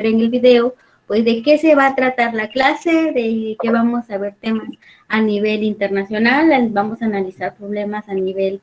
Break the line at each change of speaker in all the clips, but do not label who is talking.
en el video, pues de qué se va a tratar la clase, de que vamos a ver temas a nivel internacional, vamos a analizar problemas a nivel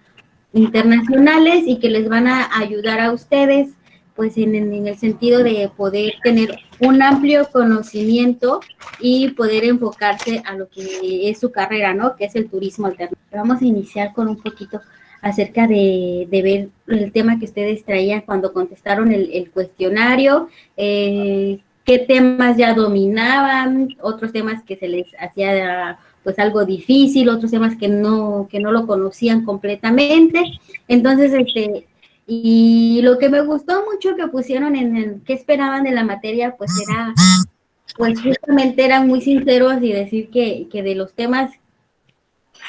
internacionales y que les van a ayudar a ustedes, pues en el sentido de poder tener un amplio conocimiento y poder enfocarse a lo que es su carrera, ¿no? Que es el turismo alternativo. Vamos a iniciar con un poquito acerca de ver el tema que ustedes traían cuando contestaron el cuestionario, qué temas ya dominaban, otros temas que se les hacía pues algo difícil, otros temas que no lo conocían completamente. Entonces, y lo que me gustó mucho que pusieron en el qué esperaban de la materia, pues era, pues justamente eran muy sinceros y decir que de los temas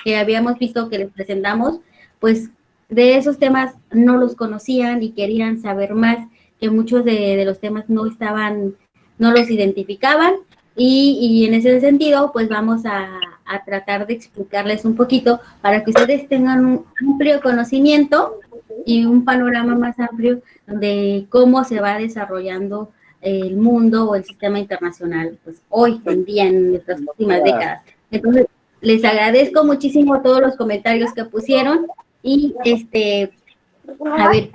que habíamos visto que les presentamos, pues de esos temas no los conocían y querían saber más, que muchos de los temas no estaban, no los identificaban, y en ese sentido, pues vamos a tratar de explicarles un poquito para que ustedes tengan un amplio conocimiento y un panorama más amplio de cómo se va desarrollando el mundo o el sistema internacional, pues hoy en día, en nuestras últimas décadas. Entonces, les agradezco muchísimo todos los comentarios que pusieron y a ver,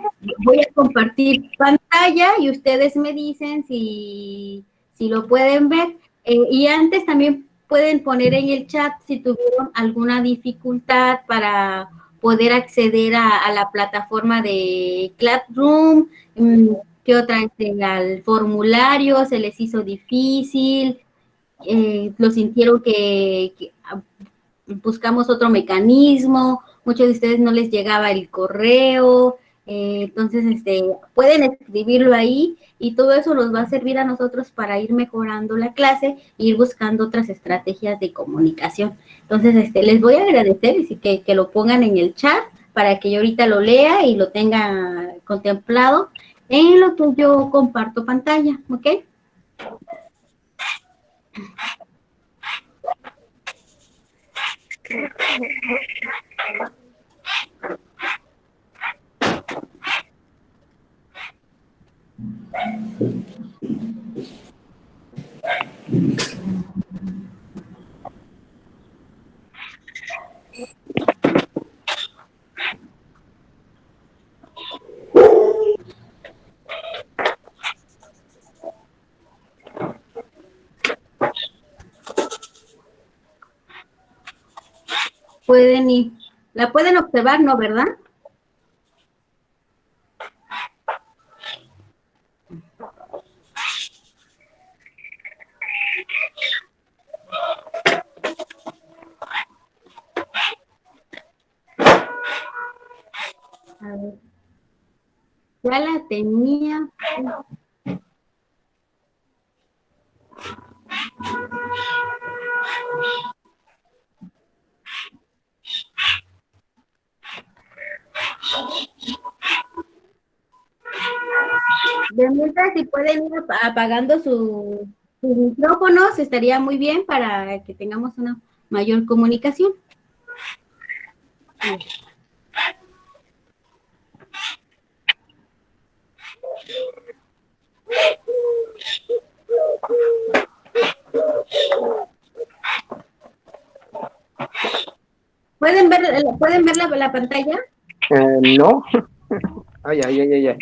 voy a compartir pantalla y ustedes me dicen si lo pueden ver. Y antes también pueden poner en el chat si tuvieron alguna dificultad para poder acceder a la plataforma de Classroom, qué otra, al formulario se les hizo difícil, lo sintieron que buscamos otro mecanismo, muchos de ustedes no les llegaba el correo, entonces pueden escribirlo ahí y todo eso nos va a servir a nosotros para ir mejorando la clase e ir buscando otras estrategias de comunicación. Entonces, les voy a agradecer y que lo pongan en el chat para que yo ahorita lo lea y lo tenga contemplado en lo que yo comparto pantalla, ¿ok? Pueden ir, la pueden observar, ¿no, verdad? A ver. Ya la tenía. De mientras, si pueden ir apagando sus micrófonos, estaría muy bien para que tengamos una mayor comunicación. ¿Pueden ver la pantalla?
No. Ay, ay, ay, ay, ay.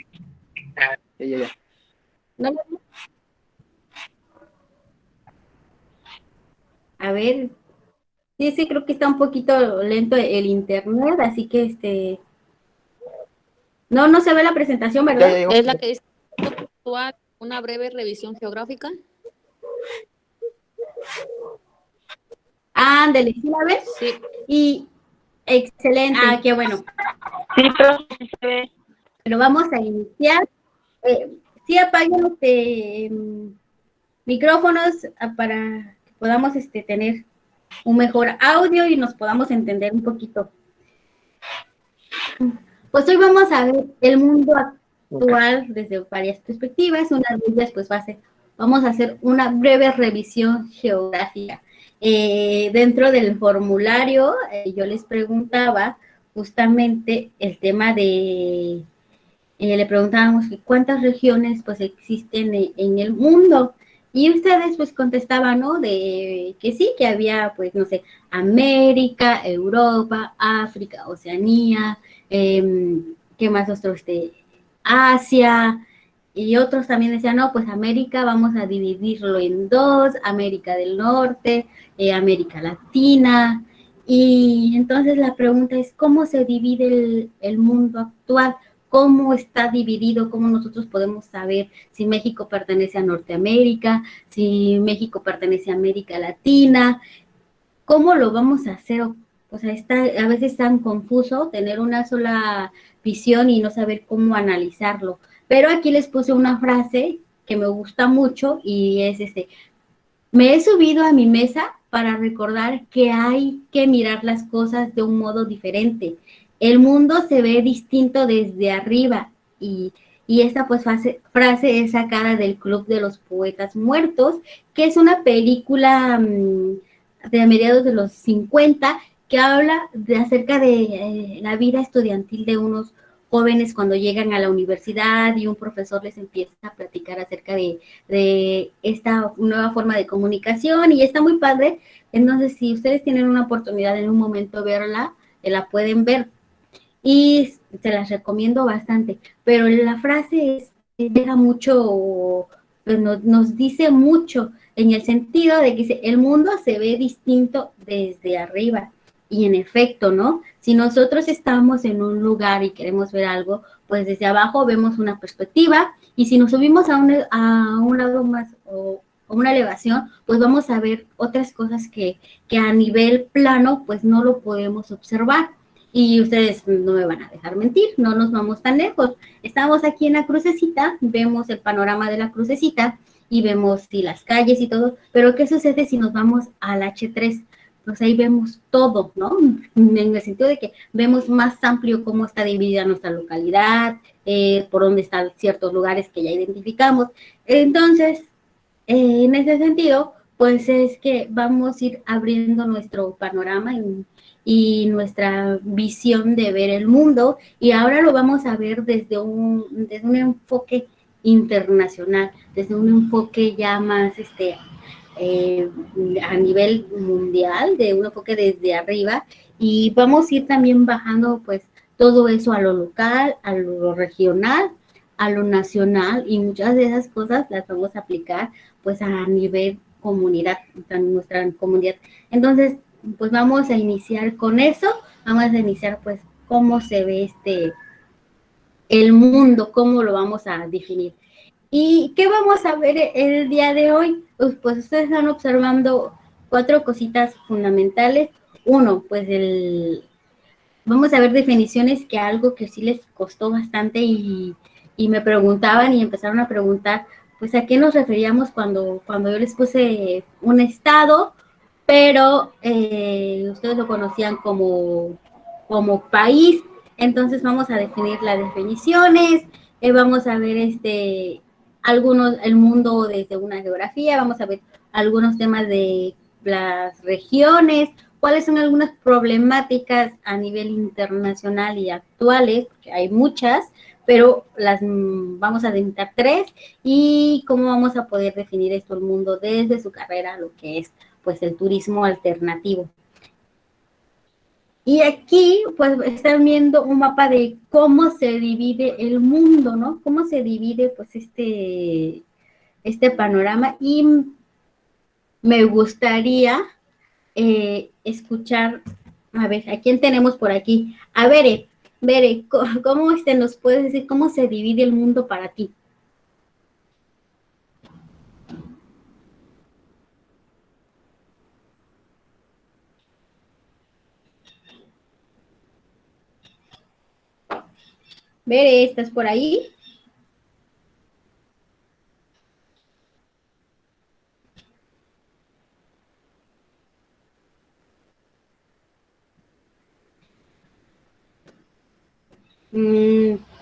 Ay, ay, ay.
¿No? A ver. Sí, creo que está un poquito lento el internet, así que no se ve la presentación, ¿verdad?
Es la que dice una breve revisión geográfica.
Ándale, ¿sí la ves?
Sí.
Y excelente. Qué bueno.
Sí, pero sí se ve.
Pero vamos a iniciar. Sí, apaguen los micrófonos para que podamos tener un mejor audio y nos podamos entender un poquito. Pues hoy vamos a ver el mundo actual desde varias perspectivas. Una de ellas, pues, vamos a hacer una breve revisión geográfica. Dentro del formulario, yo les preguntaba justamente el tema de le preguntábamos que cuántas regiones pues existen en el mundo. Y ustedes pues contestaban, ¿no? De que sí, que había pues, no sé, América, Europa, África, Oceanía, ¿qué más otro? Asia, y otros también decían, no, pues América vamos a dividirlo en dos, América del Norte, América Latina. Y entonces la pregunta es, ¿cómo se divide el mundo actual? ¿Cómo está dividido? ¿Cómo nosotros podemos saber si México pertenece a Norteamérica, si México pertenece a América Latina? ¿Cómo lo vamos a hacer? O sea, a veces tan confuso tener una sola visión y no saber cómo analizarlo. Pero aquí les puse una frase que me gusta mucho y es me he subido a mi mesa para recordar que hay que mirar las cosas de un modo diferente. El mundo se ve distinto desde arriba y, y esta pues frase es sacada del Club de los Poetas Muertos, que es una película de mediados de los 50 que habla acerca de la vida estudiantil de unos jóvenes cuando llegan a la universidad y un profesor les empieza a platicar acerca de esta nueva forma de comunicación y está muy padre. Entonces, si ustedes tienen una oportunidad en un momento verla, la pueden ver y se las recomiendo bastante. Pero la frase deja mucho, pues nos dice mucho en el sentido de que dice, el mundo se ve distinto desde arriba. Y en efecto, ¿no? Si nosotros estamos en un lugar y queremos ver algo, pues desde abajo vemos una perspectiva y si nos subimos a un lado más o una elevación, pues vamos a ver otras cosas que a nivel plano, pues no lo podemos observar. Y ustedes no me van a dejar mentir, no nos vamos tan lejos. Estamos aquí en la crucecita, vemos el panorama de la crucecita y vemos sí, las calles y todo, pero ¿qué sucede si nos vamos al H3? Pues ahí vemos todo, ¿no? En el sentido de que vemos más amplio cómo está dividida nuestra localidad, por dónde están ciertos lugares que ya identificamos. Entonces, en ese sentido, pues es que vamos a ir abriendo nuestro panorama y nuestra visión de ver el mundo y ahora lo vamos a ver desde un enfoque internacional, desde un enfoque ya más eh, a nivel mundial, de un enfoque desde arriba y vamos a ir también bajando pues todo eso a lo local, a lo regional, a lo nacional y muchas de esas cosas las vamos a aplicar pues a nivel comunidad, nuestra comunidad. Entonces, pues vamos a iniciar con eso, vamos a iniciar pues cómo se ve el mundo, cómo lo vamos a definir. ¿Y qué vamos a ver el día de hoy? Pues ustedes están observando 4 cositas fundamentales. Uno, pues vamos a ver definiciones que algo que sí les costó bastante y me preguntaban y empezaron a preguntar, pues a qué nos referíamos cuando yo les puse un estado, pero ustedes lo conocían como país. Entonces vamos a definir las definiciones, vamos a ver el mundo desde una geografía, vamos a ver algunos temas de las regiones, cuáles son algunas problemáticas a nivel internacional y actuales, porque hay muchas, pero las vamos a delimitar 3 y cómo vamos a poder definir esto el mundo desde su carrera, lo que es pues el turismo alternativo. Y aquí, pues, están viendo un mapa de cómo se divide el mundo, ¿no? Cómo se divide, pues, este panorama. Y me gustaría escuchar, a ver, ¿a quién tenemos por aquí? A ver, Bere, ¿cómo nos puedes decir cómo se divide el mundo para ti? Bere, ¿estás por ahí?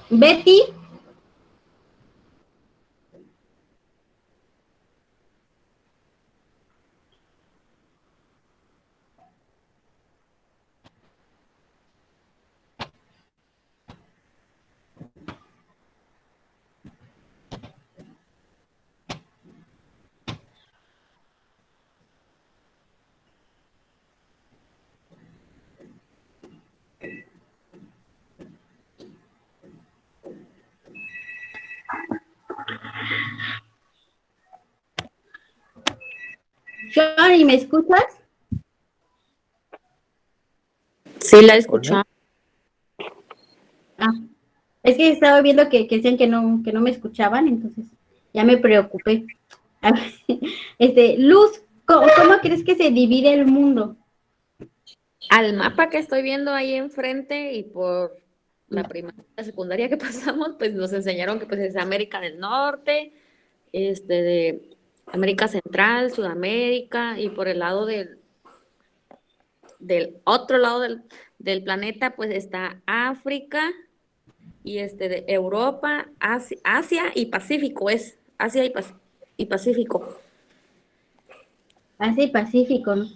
Betty. Johnny, ¿me escuchas?
Sí, la escuchamos.
Ah, es que estaba viendo que decían que no me escuchaban, entonces ya me preocupé. A ver, Luz, ¿cómo crees que se divide el mundo?
Al mapa que estoy viendo ahí enfrente y por la primaria y la secundaria que pasamos, pues nos enseñaron que pues es América del Norte, de América Central, Sudamérica, y por el lado del otro lado del planeta, pues está África y de Europa, Asia y Pacífico, es Asia y Pacífico.
Asia y Pacífico, ¿no?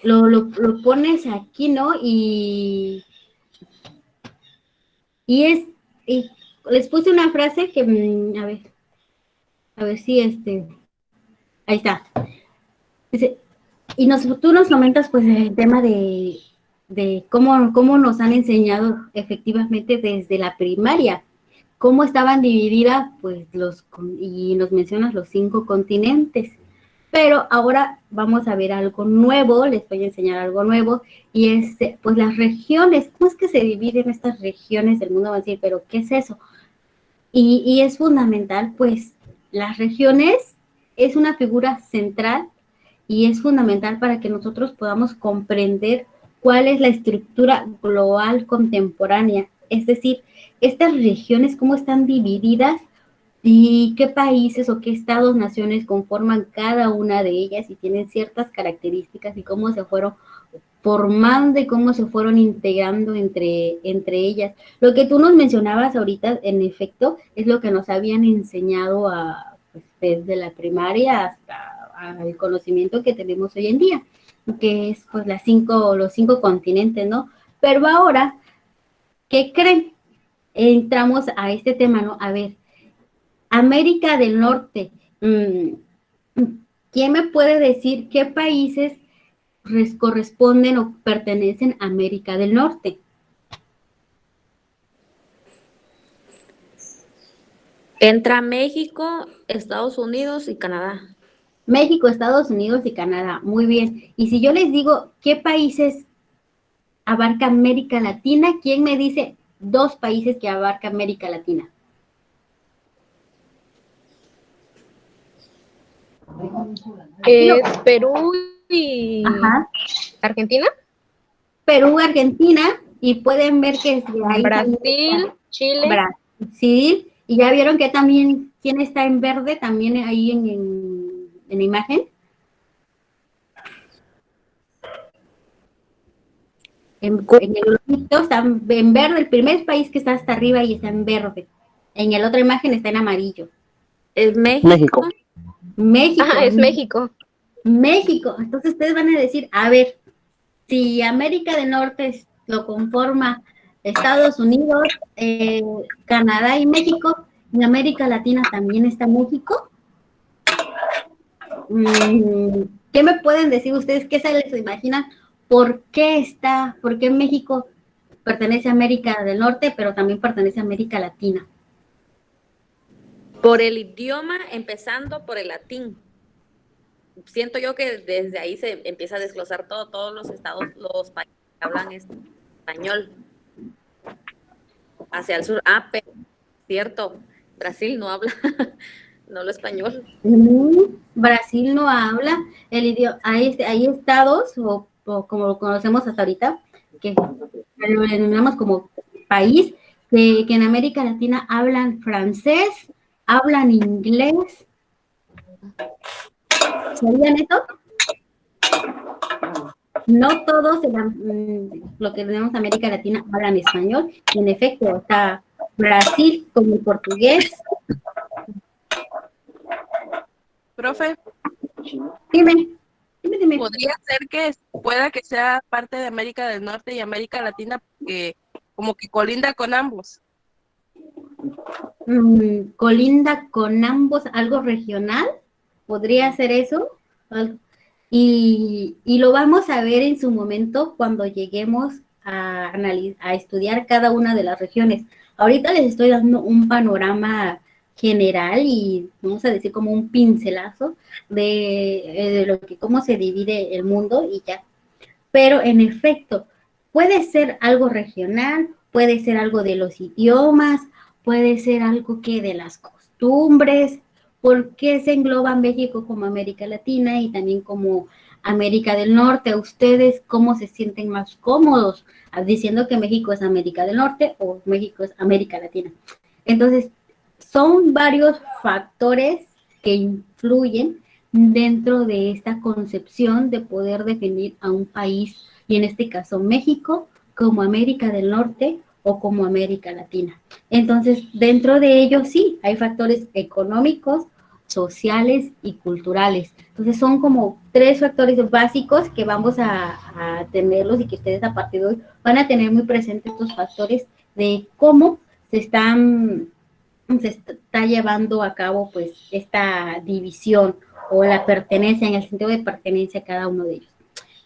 Lo pones aquí, ¿no? Y y les puse una frase que, a ver si ahí está. Dice, y tú nos comentas pues el tema de cómo nos han enseñado efectivamente desde la primaria, cómo estaban divididas pues y nos mencionas los 5 continentes. Pero ahora vamos a ver algo nuevo, les voy a enseñar algo nuevo, y es pues las regiones. ¿Cómo es que se dividen estas regiones del mundo? Va a decir, pero ¿qué es eso? Y es fundamental, pues las regiones es una figura central y es fundamental para que nosotros podamos comprender cuál es la estructura global contemporánea, es decir, estas regiones, cómo están divididas y qué países o qué estados, naciones conforman cada una de ellas y tienen ciertas características y cómo se fueron formando y cómo se fueron integrando entre ellas. Lo que tú nos mencionabas ahorita, en efecto, es lo que nos habían enseñado pues, desde la primaria hasta el conocimiento que tenemos hoy en día, que es pues los 5 continentes, ¿no? Pero ahora, ¿qué creen? Entramos a este tema, ¿no? A ver, América del Norte, ¿quién me puede decir qué países corresponden o pertenecen a América del Norte?
Entra México, Estados Unidos y Canadá.
México, Estados Unidos y Canadá. Muy bien. Y si yo les digo qué países abarca América Latina, ¿quién me dice 2 países que abarca América Latina?
Es Perú y
Ajá.
Argentina.
Perú, Argentina, y pueden ver que es de ahí
Brasil, Chile.
Brasil, y ya vieron que también, ¿quién está en verde también ahí en la imagen? En el grupito está en verde, el primer país que está hasta arriba y está en verde. En la otra imagen está en amarillo.
¿Es México?
México.
Ajá, es México.
México. Entonces ustedes van a decir, a ver, si América del Norte lo conforma Estados Unidos, Canadá y México, en América Latina también está México. ¿Qué me pueden decir ustedes? ¿Qué se les imaginan? ¿Por qué México pertenece a América del Norte, pero también pertenece a América Latina?
Por el idioma, empezando por el latín. Siento yo que desde ahí se empieza a desglosar todos los estados, los países que hablan español. Hacia el sur, pero cierto, Brasil no habla, no habla español.
Brasil no habla el idioma. Hay estados, o como lo conocemos hasta ahorita, que lo denominamos como país, que en América Latina hablan francés, hablan inglés. ¿Sabían eso? No todos lo que tenemos en América Latina hablan español. En efecto, está Brasil con el portugués.
Profe,
Dime.
podría ser que pueda que sea parte de América del Norte y América Latina, porque como que colinda con ambos.
Colinda con ambos, algo regional, podría ser eso. Y lo vamos a ver en su momento cuando lleguemos a estudiar cada una de las regiones. Ahorita les estoy dando un panorama general y vamos a decir como un pincelazo de lo que cómo se divide el mundo y ya. Pero en efecto, puede ser algo regional, puede ser algo de los idiomas, puede ser algo que de las costumbres, ¿por qué se engloba México como América Latina y también como América del Norte? ¿Ustedes cómo se sienten más cómodos diciendo que México es América del Norte o México es América Latina? Entonces, son varios factores que influyen dentro de esta concepción de poder definir a un país, y en este caso México, como América del Norte o como América Latina. Entonces, dentro de ellos sí, hay factores económicos, sociales y culturales. Entonces, son como 3 factores básicos que vamos a tenerlos y que ustedes a partir de hoy van a tener muy presentes estos factores de cómo se está llevando a cabo pues esta división o la pertenencia, en el sentido de pertenencia a cada uno de ellos.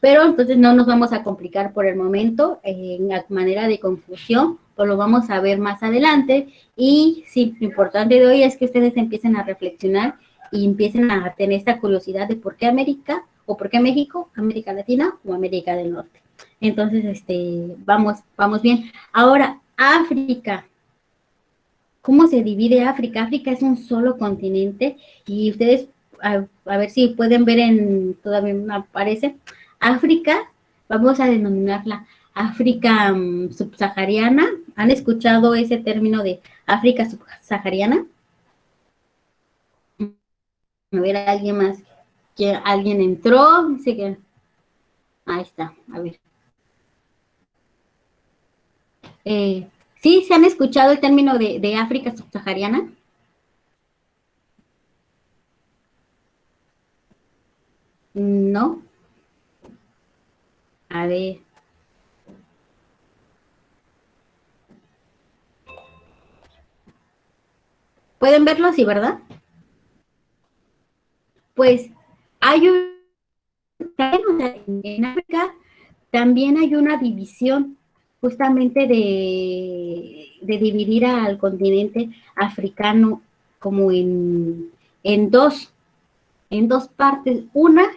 Pero entonces no nos vamos a complicar por el momento en la manera de confusión, pues lo vamos a ver más adelante. Y sí, lo importante de hoy es que ustedes empiecen a reflexionar y empiecen a tener esta curiosidad de por qué América o por qué México, América Latina o América del Norte. Entonces, vamos bien. Ahora, África. ¿Cómo se divide África? África es un solo continente y ustedes, a ver si pueden ver todavía me aparece, África, vamos a denominarla África subsahariana. ¿Han escuchado ese término de África subsahariana? A ver, alguien más, que alguien entró, dice que, ahí está, a ver. ¿Sí se han escuchado el término de África subsahariana? No. A ver. ¿Pueden verlo? Sí, ¿verdad? Pues hay en África también hay una división justamente de dividir al continente africano como en dos partes. Una,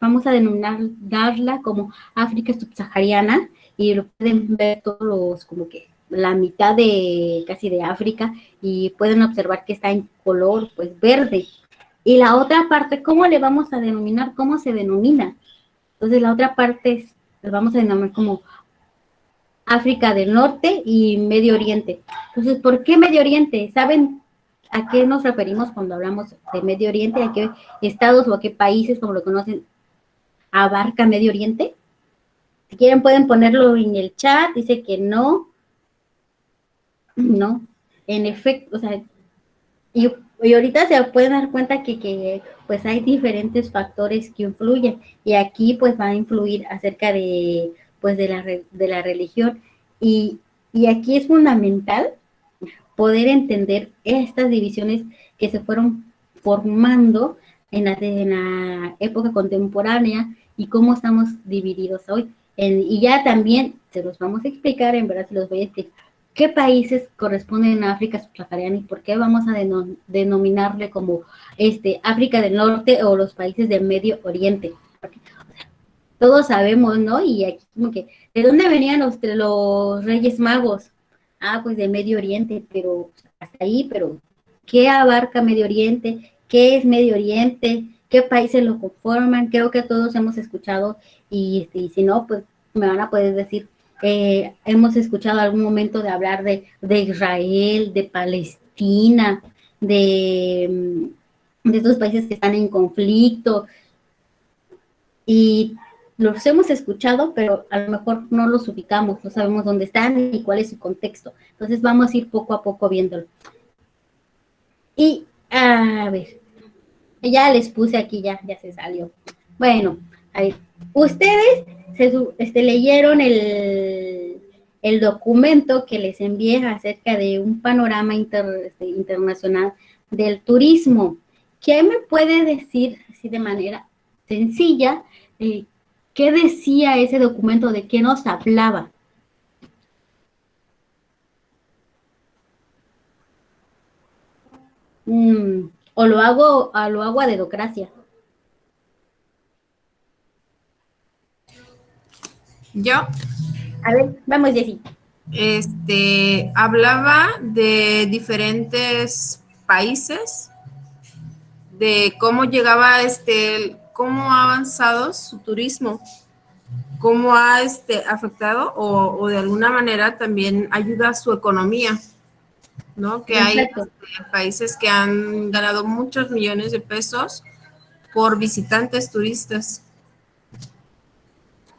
vamos a denominarla como África subsahariana, y lo pueden ver todos los, como que la mitad casi de África, y pueden observar que está en color pues verde. Y la otra parte, ¿cómo le vamos a denominar? ¿Cómo se denomina? Entonces la otra parte la vamos a denominar como África del Norte y Medio Oriente. Entonces, ¿por qué Medio Oriente? ¿Saben a qué nos referimos cuando hablamos de Medio Oriente? ¿A qué estados o a qué países, como lo conocen, abarca Medio Oriente? Si quieren pueden ponerlo en el chat. Dice que no. No. En efecto, o sea, y ahorita se pueden dar cuenta que pues hay diferentes factores que influyen, y aquí pues va a influir acerca de pues de la religión, y aquí es fundamental poder entender estas divisiones que se fueron formando en la época contemporánea y cómo estamos divididos hoy. Y ya también se los vamos a explicar, en verdad se los voy a explicar, qué países corresponden a África subsahariana y por qué vamos a denominarle como África del Norte o los países del Medio Oriente. Porque, o sea, todos sabemos, ¿no? Y aquí como que, ¿de dónde venían los Reyes Magos? Ah, pues de Medio Oriente, pero hasta ahí, pero ¿qué abarca Medio Oriente? ¿Qué es Medio Oriente? ¿Qué países lo conforman? Creo que todos hemos escuchado, y si no, pues me van a poder decir, hemos escuchado algún momento de hablar de Israel, de Palestina, de estos países que están en conflicto, y los hemos escuchado, pero a lo mejor no los ubicamos, no sabemos dónde están y cuál es su contexto. Entonces vamos a ir poco a poco viéndolo. Y a ver, ya les puse aquí, ya se salió. Bueno, a ver, ustedes leyeron el documento que les envié acerca de un panorama internacional del turismo. ¿Qué me puede decir así de manera sencilla? ¿Qué decía ese documento? ¿De qué nos hablaba? o lo hago a dedocracia.
Yo,
A ver, vamos, Jessy.
hablaba de diferentes países, de cómo llegaba, cómo ha avanzado su turismo, cómo ha afectado o de alguna manera también ayuda a su economía, ¿no? Que hay
Exacto.
países que han ganado muchos millones de pesos por visitantes turistas.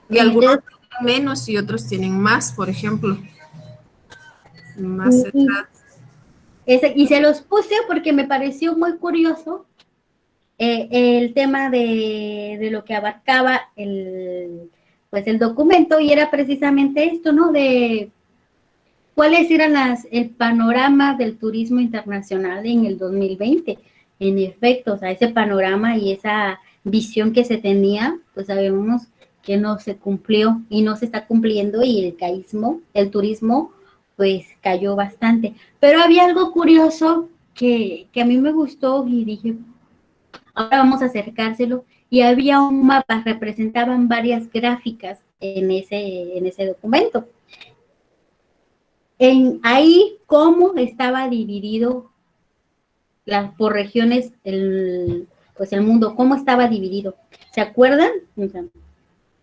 Y
Y
algunos
ustedes,
tienen menos y otros tienen más, por ejemplo. Más
y, y-
entradas.
y se los puse porque me pareció muy curioso el tema de lo que abarcaba pues el documento, y era precisamente esto, ¿no? De cuáles eran el panorama del turismo internacional en el 2020. En efecto, o sea, ese panorama y esa visión que se tenía, pues sabemos que no se cumplió y no se está cumpliendo, y el turismo, pues cayó bastante. Pero había algo curioso que a mí me gustó y dije, ahora vamos a acercárselo, y había un mapa, representaban varias gráficas en ese documento. Ahí cómo estaba dividido por regiones pues el mundo, cómo estaba dividido. ¿Se acuerdan? O sea,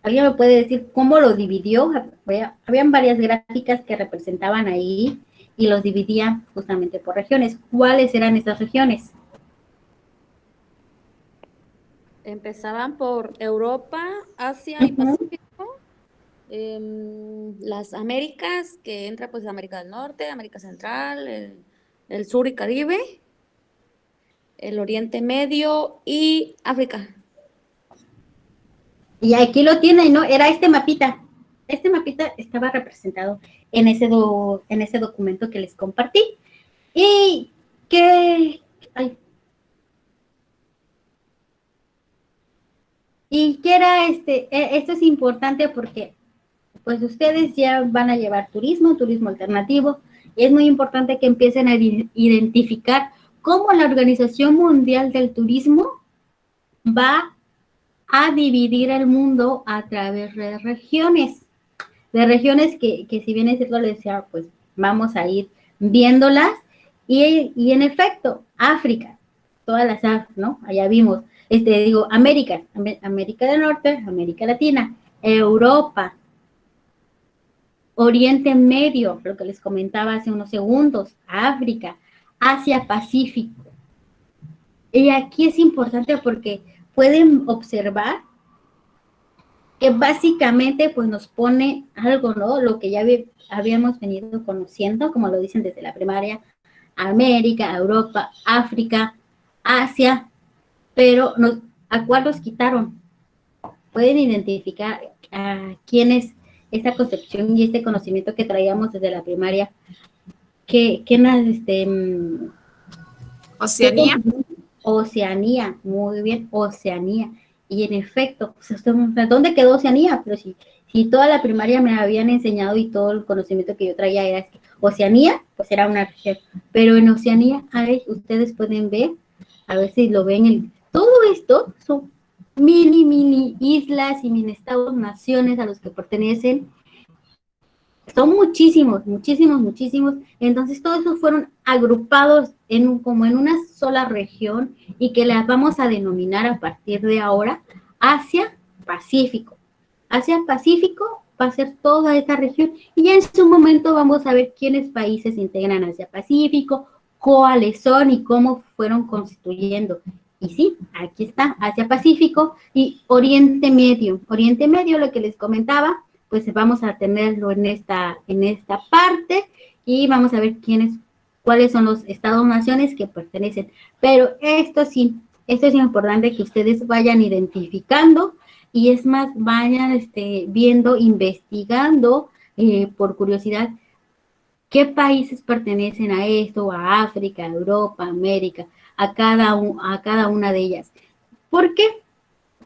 ¿alguien me puede decir cómo lo dividió? Habían varias gráficas que representaban ahí y los dividían justamente por regiones. ¿Cuáles eran estas regiones?
Empezaban por Europa, Asia y Pacífico. Las Américas, que entra pues América del Norte, América Central, el Sur y Caribe, el Oriente Medio y África.
Y aquí lo tienen, ¿no? Era este mapita. Este mapita estaba representado en ese documento que les compartí. Y que... Ay, y que era esto es importante porque pues ustedes ya van a llevar turismo alternativo, y es muy importante que empiecen a identificar cómo la Organización Mundial del Turismo va a dividir el mundo a través de regiones que si bien es cierto, les decía, pues vamos a ir viéndolas, y en efecto, África, todas las, ¿no? Allá vimos, América del Norte, América Latina, Europa, Oriente Medio, lo que les comentaba hace unos segundos, África, Asia Pacífico. Y aquí es importante porque pueden observar que básicamente pues nos pone algo, ¿no? Lo que ya habíamos venido conociendo, como lo dicen desde la primaria: América, Europa, África, Asia, pero ¿a cuál los quitaron? Pueden identificar a quién es esta concepción y este conocimiento que traíamos desde la primaria.
Oceanía.
Oceanía, muy bien, Oceanía. Y en efecto, pues, ¿dónde quedó Oceanía? Pero si toda la primaria me habían enseñado y todo el conocimiento que yo traía era que Oceanía, pues era una región. Pero en Oceanía, a ver, ustedes pueden ver, a ver si lo ven, todo esto son mini islas y mini estados, naciones a los que pertenecen. Son muchísimos. Entonces, todos esos fueron agrupados como en una sola región, y que las vamos a denominar a partir de ahora Asia Pacífico. Asia Pacífico va a ser toda esta región, y ya en su momento vamos a ver quiénes países integran Asia Pacífico, cuáles son y cómo fueron constituyendo. Y sí, aquí está Asia Pacífico y Oriente Medio. Oriente Medio, lo que les comentaba, pues vamos a tenerlo en esta parte, y vamos a ver cuáles son los estados-naciones que pertenecen. Pero esto es importante que ustedes vayan identificando, y es más, vayan viendo, investigando por curiosidad qué países pertenecen a esto, a África, a Europa, a América, a cada una de ellas. ¿Por qué?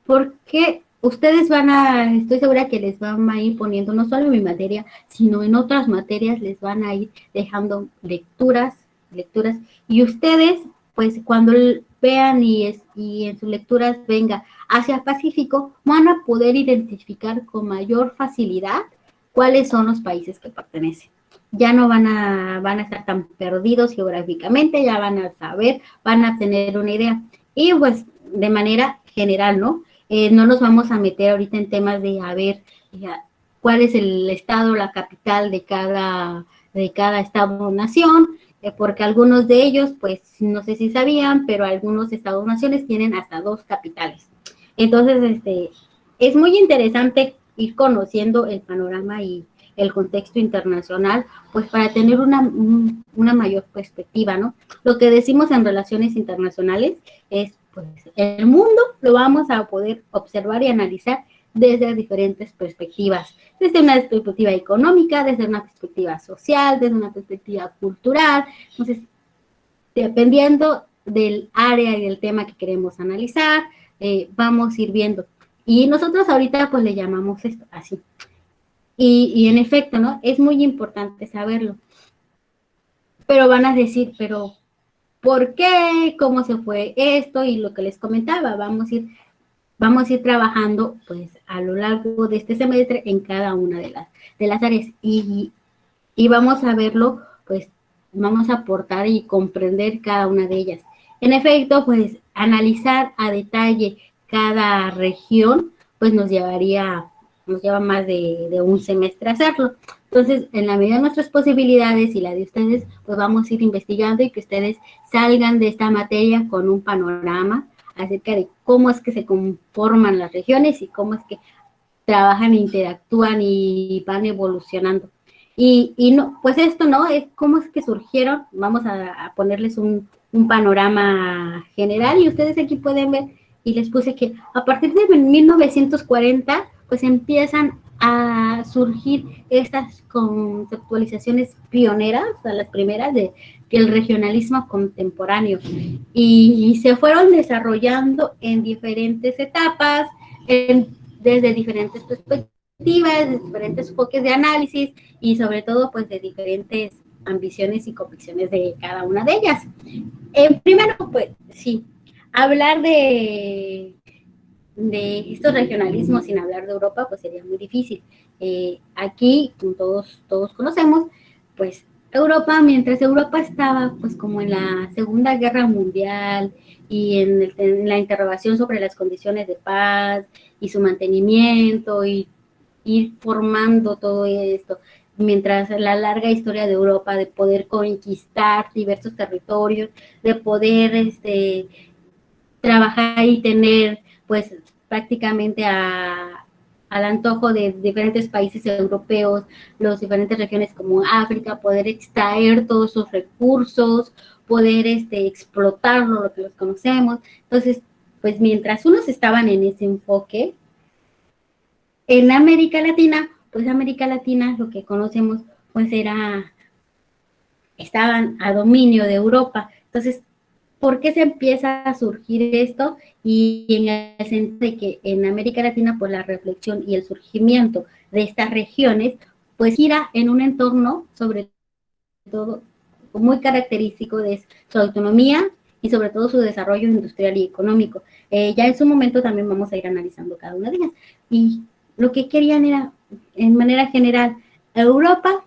Porque ustedes estoy segura que les van a ir poniendo, no solo en mi materia, sino en otras materias, les van a ir dejando lecturas, y ustedes pues cuando vean y en sus lecturas venga Asia Pacífico, van a poder identificar con mayor facilidad cuáles son los países que pertenecen. Ya no van a estar tan perdidos geográficamente, ya van a saber, van a tener una idea. Y pues de manera general, ¿no? No nos vamos a meter ahorita en temas de a ver cuál es el estado, la capital de cada estado-nación, porque algunos de ellos, pues no sé si sabían, pero algunos estados-naciones tienen hasta 2 capitales. Entonces, es muy interesante ir conociendo el panorama y el contexto internacional, pues para tener una mayor perspectiva, ¿no? Lo que decimos en relaciones internacionales es, pues, el mundo lo vamos a poder observar y analizar desde diferentes perspectivas, desde una perspectiva económica, desde una perspectiva social, desde una perspectiva cultural. Entonces, dependiendo del área y del tema que queremos analizar, vamos a ir viendo. Y nosotros ahorita pues le llamamos esto así. Y en efecto, ¿no? Es muy importante saberlo. Pero van a decir, pero ¿por qué? ¿Cómo se fue esto? Y lo que les comentaba, vamos a ir trabajando pues a lo largo de este semestre en cada una de las áreas y vamos a verlo, pues vamos a aportar y comprender cada una de ellas. En efecto, pues analizar a detalle cada región, pues nos lleva más de un semestre hacerlo. Entonces, en la medida de nuestras posibilidades y la de ustedes, pues vamos a ir investigando y que ustedes salgan de esta materia con un panorama acerca de cómo es que se conforman las regiones y cómo es que trabajan, interactúan y van evolucionando. Y no, pues esto, ¿no? Es cómo es que surgieron. Vamos a ponerles un panorama general y ustedes aquí pueden ver, y les puse que a partir de 1940, pues empiezan a surgir estas conceptualizaciones pioneras, o sea, las primeras de que el regionalismo contemporáneo, y se fueron desarrollando en diferentes etapas, desde diferentes perspectivas, de diferentes enfoques de análisis y sobre todo pues de diferentes ambiciones y convicciones de cada una de ellas. Primero, pues sí, hablar de estos regionalismos sin hablar de Europa pues sería muy difícil. Aquí, como todos conocemos, pues Europa, mientras Europa estaba pues como en la Segunda Guerra Mundial y en la interrogación sobre las condiciones de paz y su mantenimiento y ir formando todo esto, mientras la larga historia de Europa de poder conquistar diversos territorios, de poder trabajar y tener pues prácticamente al antojo de diferentes países europeos, las diferentes regiones como África, poder extraer todos sus recursos, poder explotarlo, lo que los conocemos. Entonces, pues mientras unos estaban en ese enfoque, en América Latina, pues América Latina, lo que conocemos, pues estaban a dominio de Europa. Entonces, ¿por qué se empieza a surgir esto? Y en el sentido de que en América Latina, pues la reflexión y el surgimiento de estas regiones, pues gira en un entorno, sobre todo, muy característico de su autonomía y sobre todo su desarrollo industrial y económico. Ya en su momento también vamos a ir analizando cada una de ellas. Y lo que querían era, en manera general, Europa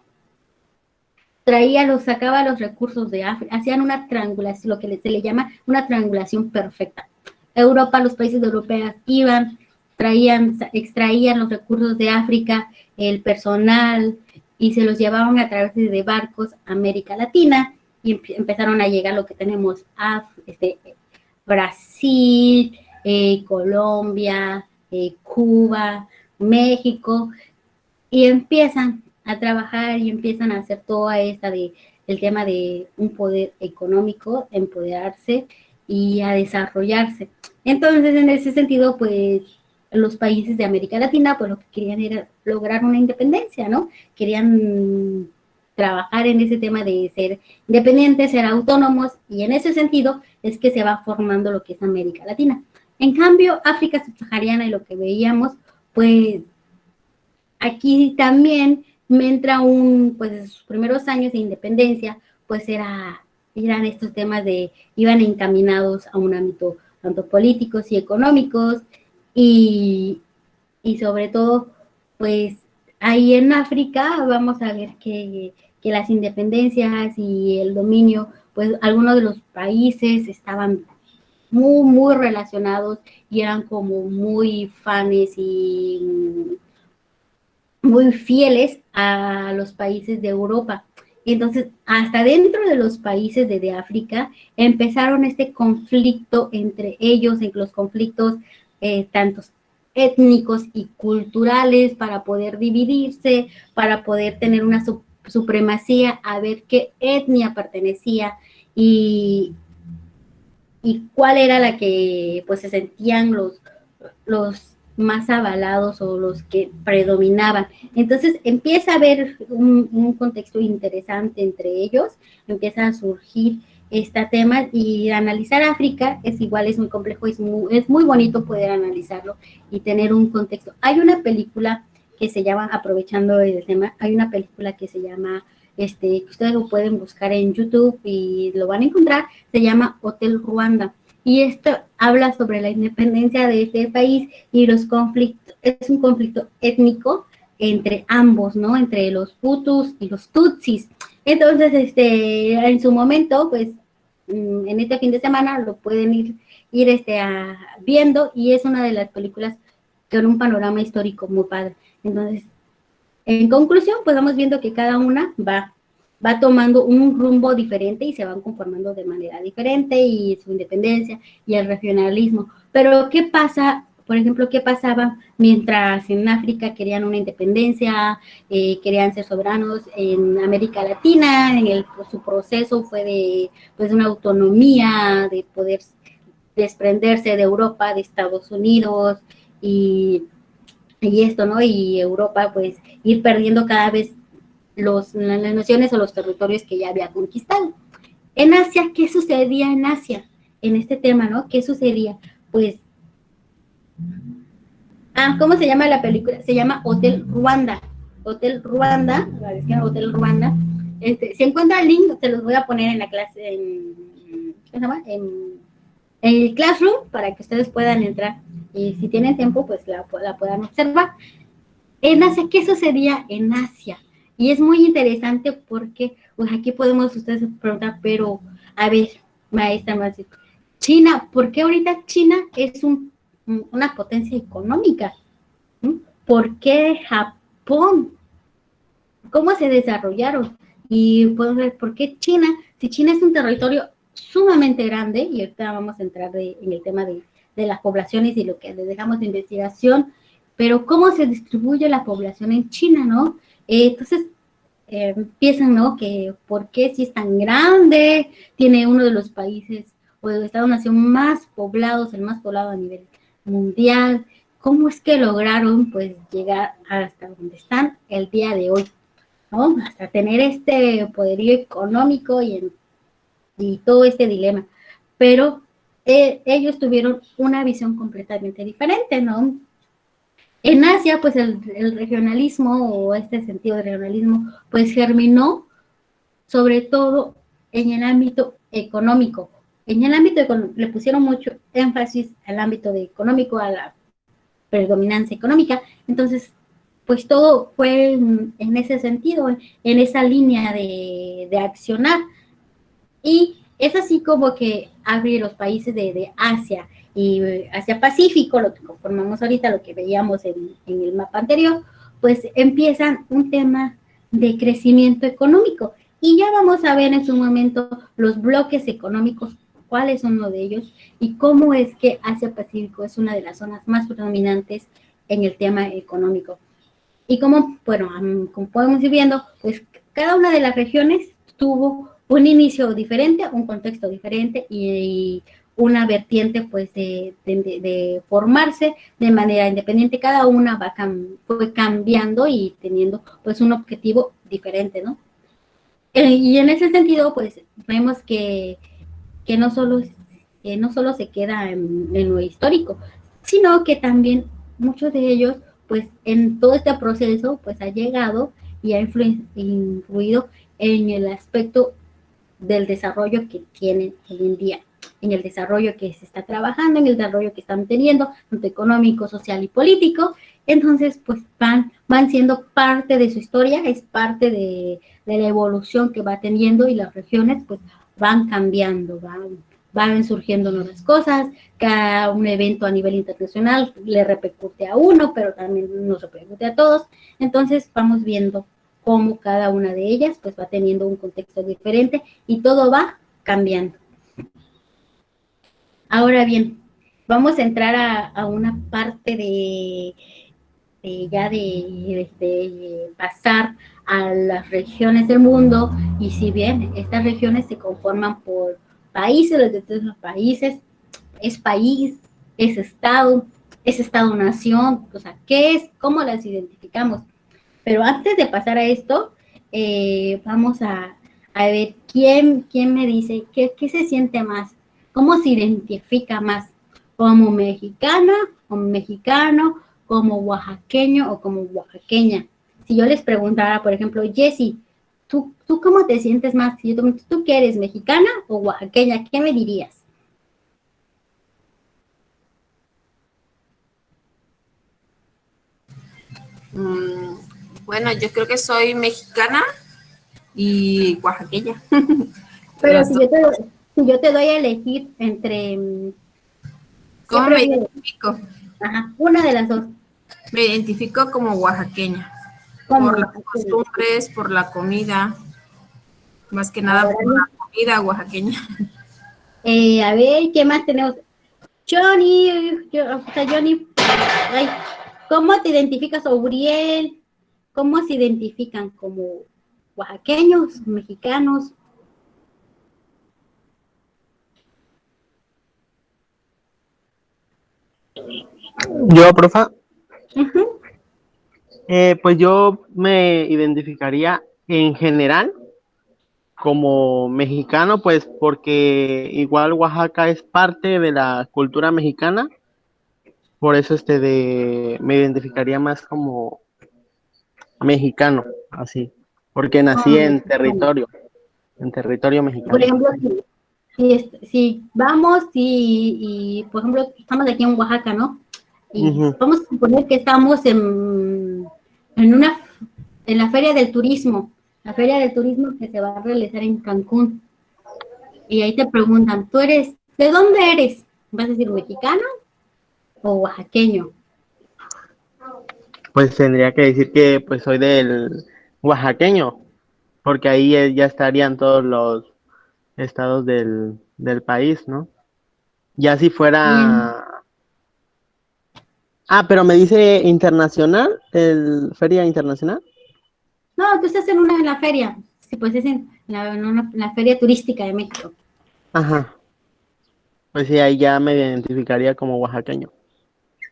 sacaba los recursos de África, hacían una triangulación, lo que se le llama una triangulación perfecta. Europa, los países europeos iban, extraían los recursos de África, el personal, y se los llevaban a través de barcos a América Latina, y empezaron a llegar lo que tenemos, Brasil, Colombia, Cuba, México, y empiezan a trabajar y empiezan a hacer toda el tema de un poder económico, empoderarse y a desarrollarse. Entonces, en ese sentido, pues, los países de América Latina, pues, lo que querían era lograr una independencia, ¿no? Querían trabajar en ese tema de ser independientes, ser autónomos, y en ese sentido es que se va formando lo que es América Latina. En cambio, África subsahariana y lo que veíamos, pues, aquí también, mientras pues sus primeros años de independencia, pues era eran estos temas iban encaminados a un ámbito tanto políticos y económicos, y sobre todo, pues ahí en África vamos a ver que las independencias y el dominio, pues algunos de los países estaban muy, muy relacionados y eran como muy fans y muy fieles a los países de Europa. Entonces, hasta dentro de los países de África empezaron este conflicto entre ellos, en los conflictos tantos étnicos y culturales para poder dividirse, para poder tener una supremacía, a ver qué etnia pertenecía y cuál era la que pues se sentían los más avalados o los que predominaban. Entonces empieza a haber un contexto interesante entre ellos, empieza a surgir este tema, y analizar África es muy complejo, es muy bonito poder analizarlo y tener un contexto. Hay una película que se llama, aprovechando el tema, hay una película que se llama, que ustedes lo pueden buscar en YouTube y lo van a encontrar, se llama Hotel Ruanda. Y esto habla sobre la independencia de este país y los conflictos, es un conflicto étnico entre ambos, ¿no? Entre los Hutus y los Tutsis. Entonces, en su momento, pues, en este fin de semana lo pueden ir viendo, y es una de las películas con un panorama histórico muy padre. Entonces, en conclusión, pues vamos viendo que cada una va tomando un rumbo diferente y se van conformando de manera diferente, y su independencia y el regionalismo. Pero, ¿qué pasa? Por ejemplo, ¿qué pasaba mientras en África querían una independencia, querían ser soberanos? En América Latina, su proceso fue de una autonomía, de poder desprenderse de Europa, de Estados Unidos, y esto, ¿no? Y Europa, pues, ir perdiendo cada vez las naciones o los territorios que ya había conquistado. En Asia, ¿qué sucedía en Asia? En este tema, ¿no? ¿Qué sucedía? Pues, ¿cómo se llama la película? Se llama Hotel Ruanda. Hotel Ruanda, Hotel Ruanda. Se encuentra el link, se los voy a poner en la clase, ¿cómo se llama? En el Classroom, para que ustedes puedan entrar. Y si tienen tiempo, pues la puedan observar. En Asia, ¿qué sucedía en Asia? Y es muy interesante porque, pues aquí podemos ustedes preguntar, pero, a ver, maestra, China, ¿por qué ahorita China es una potencia económica? ¿Por qué Japón? ¿Cómo se desarrollaron? Y podemos ver por qué China, si China es un territorio sumamente grande, y ahorita vamos a entrar en el tema de las poblaciones y lo que les dejamos de investigación, pero cómo se distribuye la población en China, ¿no? Entonces, empiezan, ¿no? Que por qué si es tan grande, tiene uno de los países o de los estados-nación más poblados, el más poblado a nivel mundial. ¿Cómo es que lograron, pues, llegar hasta donde están el día de hoy, ¿no? Hasta tener este poderío económico y todo este dilema. Pero ellos tuvieron una visión completamente diferente, ¿no? En Asia, pues el regionalismo, o este sentido de regionalismo, pues germinó sobre todo en el ámbito económico. En el ámbito económico le pusieron mucho énfasis al ámbito económico, a la predominancia económica. Entonces, pues todo fue en ese sentido, en esa línea de accionar. Y es así como que abre los países de Asia y Asia Pacífico, lo que conformamos ahorita, lo que veíamos en el mapa anterior, pues empiezan un tema de crecimiento económico. Y ya vamos a ver en su momento los bloques económicos, cuáles son los de ellos, y cómo es que Asia Pacífico es una de las zonas más predominantes en el tema económico. Y como podemos ir viendo, pues cada una de las regiones tuvo un inicio diferente, un contexto diferente y una vertiente, pues, de formarse de manera independiente. Cada una fue cambiando y teniendo, pues, un objetivo diferente, ¿no? Y en ese sentido, pues, vemos que no solo se queda en lo histórico, sino que también muchos de ellos, pues, en todo este proceso, pues, ha llegado y ha influido en el aspecto del desarrollo que tienen hoy en día, en el desarrollo que se está trabajando, en el desarrollo que están teniendo, tanto económico, social y político. Entonces, pues van siendo parte de su historia, es parte de la evolución que va teniendo, y las regiones pues van cambiando, van surgiendo nuevas cosas. Cada un evento a nivel internacional le repercute a uno, pero también nos repercute a todos. Entonces vamos viendo cómo cada una de ellas pues va teniendo un contexto diferente y todo va cambiando. Ahora bien, vamos a entrar a una parte de pasar a las regiones del mundo. Y si bien estas regiones se conforman por países, los distintos países, es país, es estado-nación, o sea, ¿qué es? ¿Cómo las identificamos? Pero antes de pasar a esto, vamos a ver quién me dice qué se siente más, cómo se identifica más, como mexicana, como mexicano, como oaxaqueño o como oaxaqueña. Si yo les preguntara, por ejemplo, Jessie, ¿tú cómo te sientes más? Si yo te pregunto, ¿tú qué eres, mexicana o oaxaqueña? ¿Qué me dirías?
Bueno, yo creo que soy mexicana y oaxaqueña.
Pero si yo te doy a elegir entre...
¿Cómo me identifico?
Ajá, una de las dos.
Me identifico como oaxaqueña.
¿Cómo?
Por las costumbres, por la comida. Más que nada por la comida oaxaqueña.
A ver, ¿qué más tenemos? Johnny, Johnny, ay, ¿cómo te identificas, Uriel? ¿Cómo se identifican? ¿Como oaxaqueños, mexicanos?
Yo, profa,
Uh-huh.
pues yo me identificaría en general como mexicano, pues porque igual Oaxaca es parte de la cultura mexicana, por eso me identificaría más como mexicano, así, porque nací en territorio
Por
mexicano.
ejemplo, si vamos y, por ejemplo, estamos aquí en Oaxaca, ¿no? Y vamos a suponer que estamos en la Feria del Turismo, la Feria del Turismo que se va a realizar en Cancún. Y ahí te preguntan, ¿de dónde eres? ¿Vas a decir mexicano o oaxaqueño?
Pues tendría que decir que pues soy del oaxaqueño, porque ahí ya estarían todos los estados del país, ¿no? Ya si
Bien.
fuera... Ah, pero me dice internacional, Feria Internacional.
No, tú estás en la feria. Sí, pues es en la Feria Turística de México.
Ajá. Pues sí, ahí ya me identificaría como oaxaqueño.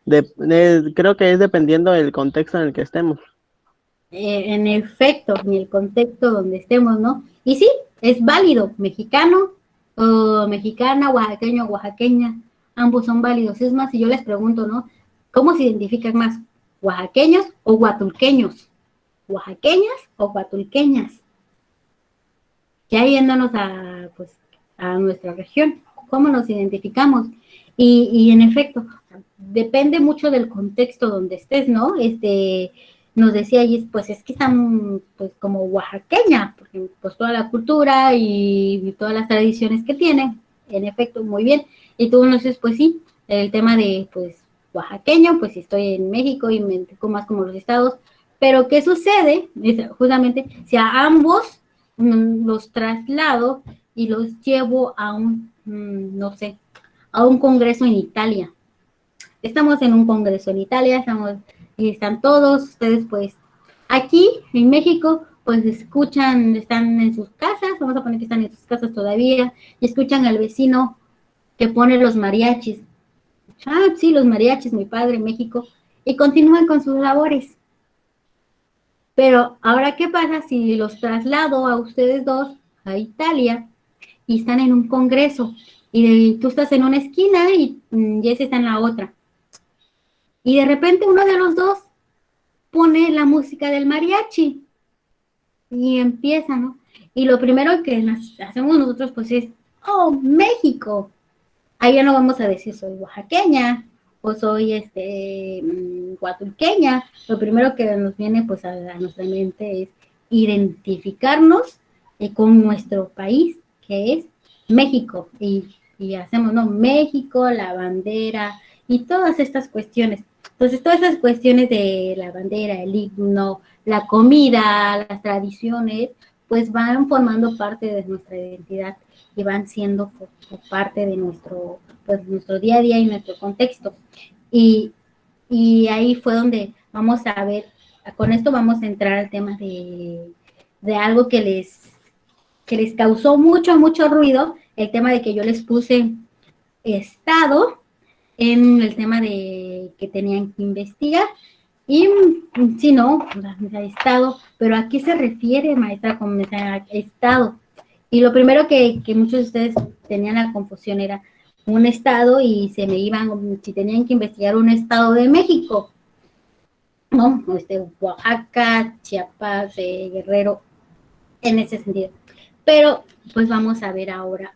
Creo que es dependiendo del contexto en el que estemos.
En efecto, en el contexto donde estemos, ¿no? Y sí, es válido, mexicano o mexicana, oaxaqueño o oaxaqueña, ambos son válidos. Es más, si yo les pregunto, ¿no? ¿Cómo se identifican más? ¿Oaxaqueños o huatulqueños? ¿Oaxaqueñas o huatulqueñas? Ya yéndonos a nuestra región, ¿cómo nos identificamos? Y en efecto, depende mucho del contexto donde estés, ¿no? Nos decía allí, pues es que están pues como oaxaqueña, porque pues toda la cultura y todas las tradiciones que tienen, en efecto, muy bien. Y tú nos dices, pues sí, el tema de pues oaxaqueño, pues estoy en México y me identifico más como los estados, pero ¿qué sucede? Justamente, si a ambos los traslado y los llevo a no sé, a un congreso en Italia. Estamos en un congreso en Italia, y están todos ustedes, pues, aquí en México, pues están en sus casas, vamos a poner que están en sus casas todavía, y escuchan al vecino que pone los mariachis. Ah, sí, los mariachis, mi padre en México, y continúan con sus labores. Pero ahora, ¿qué pasa si los traslado a ustedes dos a Italia y están en un congreso y tú estás en una esquina y Jesse está en la otra? Y de repente uno de los dos pone la música del mariachi y empieza, ¿no? Y lo primero que hacemos nosotros pues es, oh, México. Ahí ya no vamos a decir soy oaxaqueña o soy huatulqueña. Lo primero que nos viene pues a nuestra mente es identificarnos con nuestro país, que es México. Y hacemos, ¿no? México, la bandera y todas estas cuestiones. Entonces, todas esas cuestiones de la bandera, el himno, la comida, las tradiciones, pues van formando parte de nuestra identidad y van siendo parte de nuestro día a día y nuestro contexto. Y ahí fue donde vamos a ver, con esto vamos a entrar al tema de algo que les causó mucho ruido, el tema de que yo les puse estado en el tema de que tenían que investigar. Y si no, estado, pero ¿a qué se refiere, maestra, con estado? Y lo primero que muchos de ustedes tenían la confusión era un estado y se me iban, si tenían que investigar un estado de México, ¿no? Oaxaca, Chiapas, Guerrero, en ese sentido. Pero pues vamos a ver ahora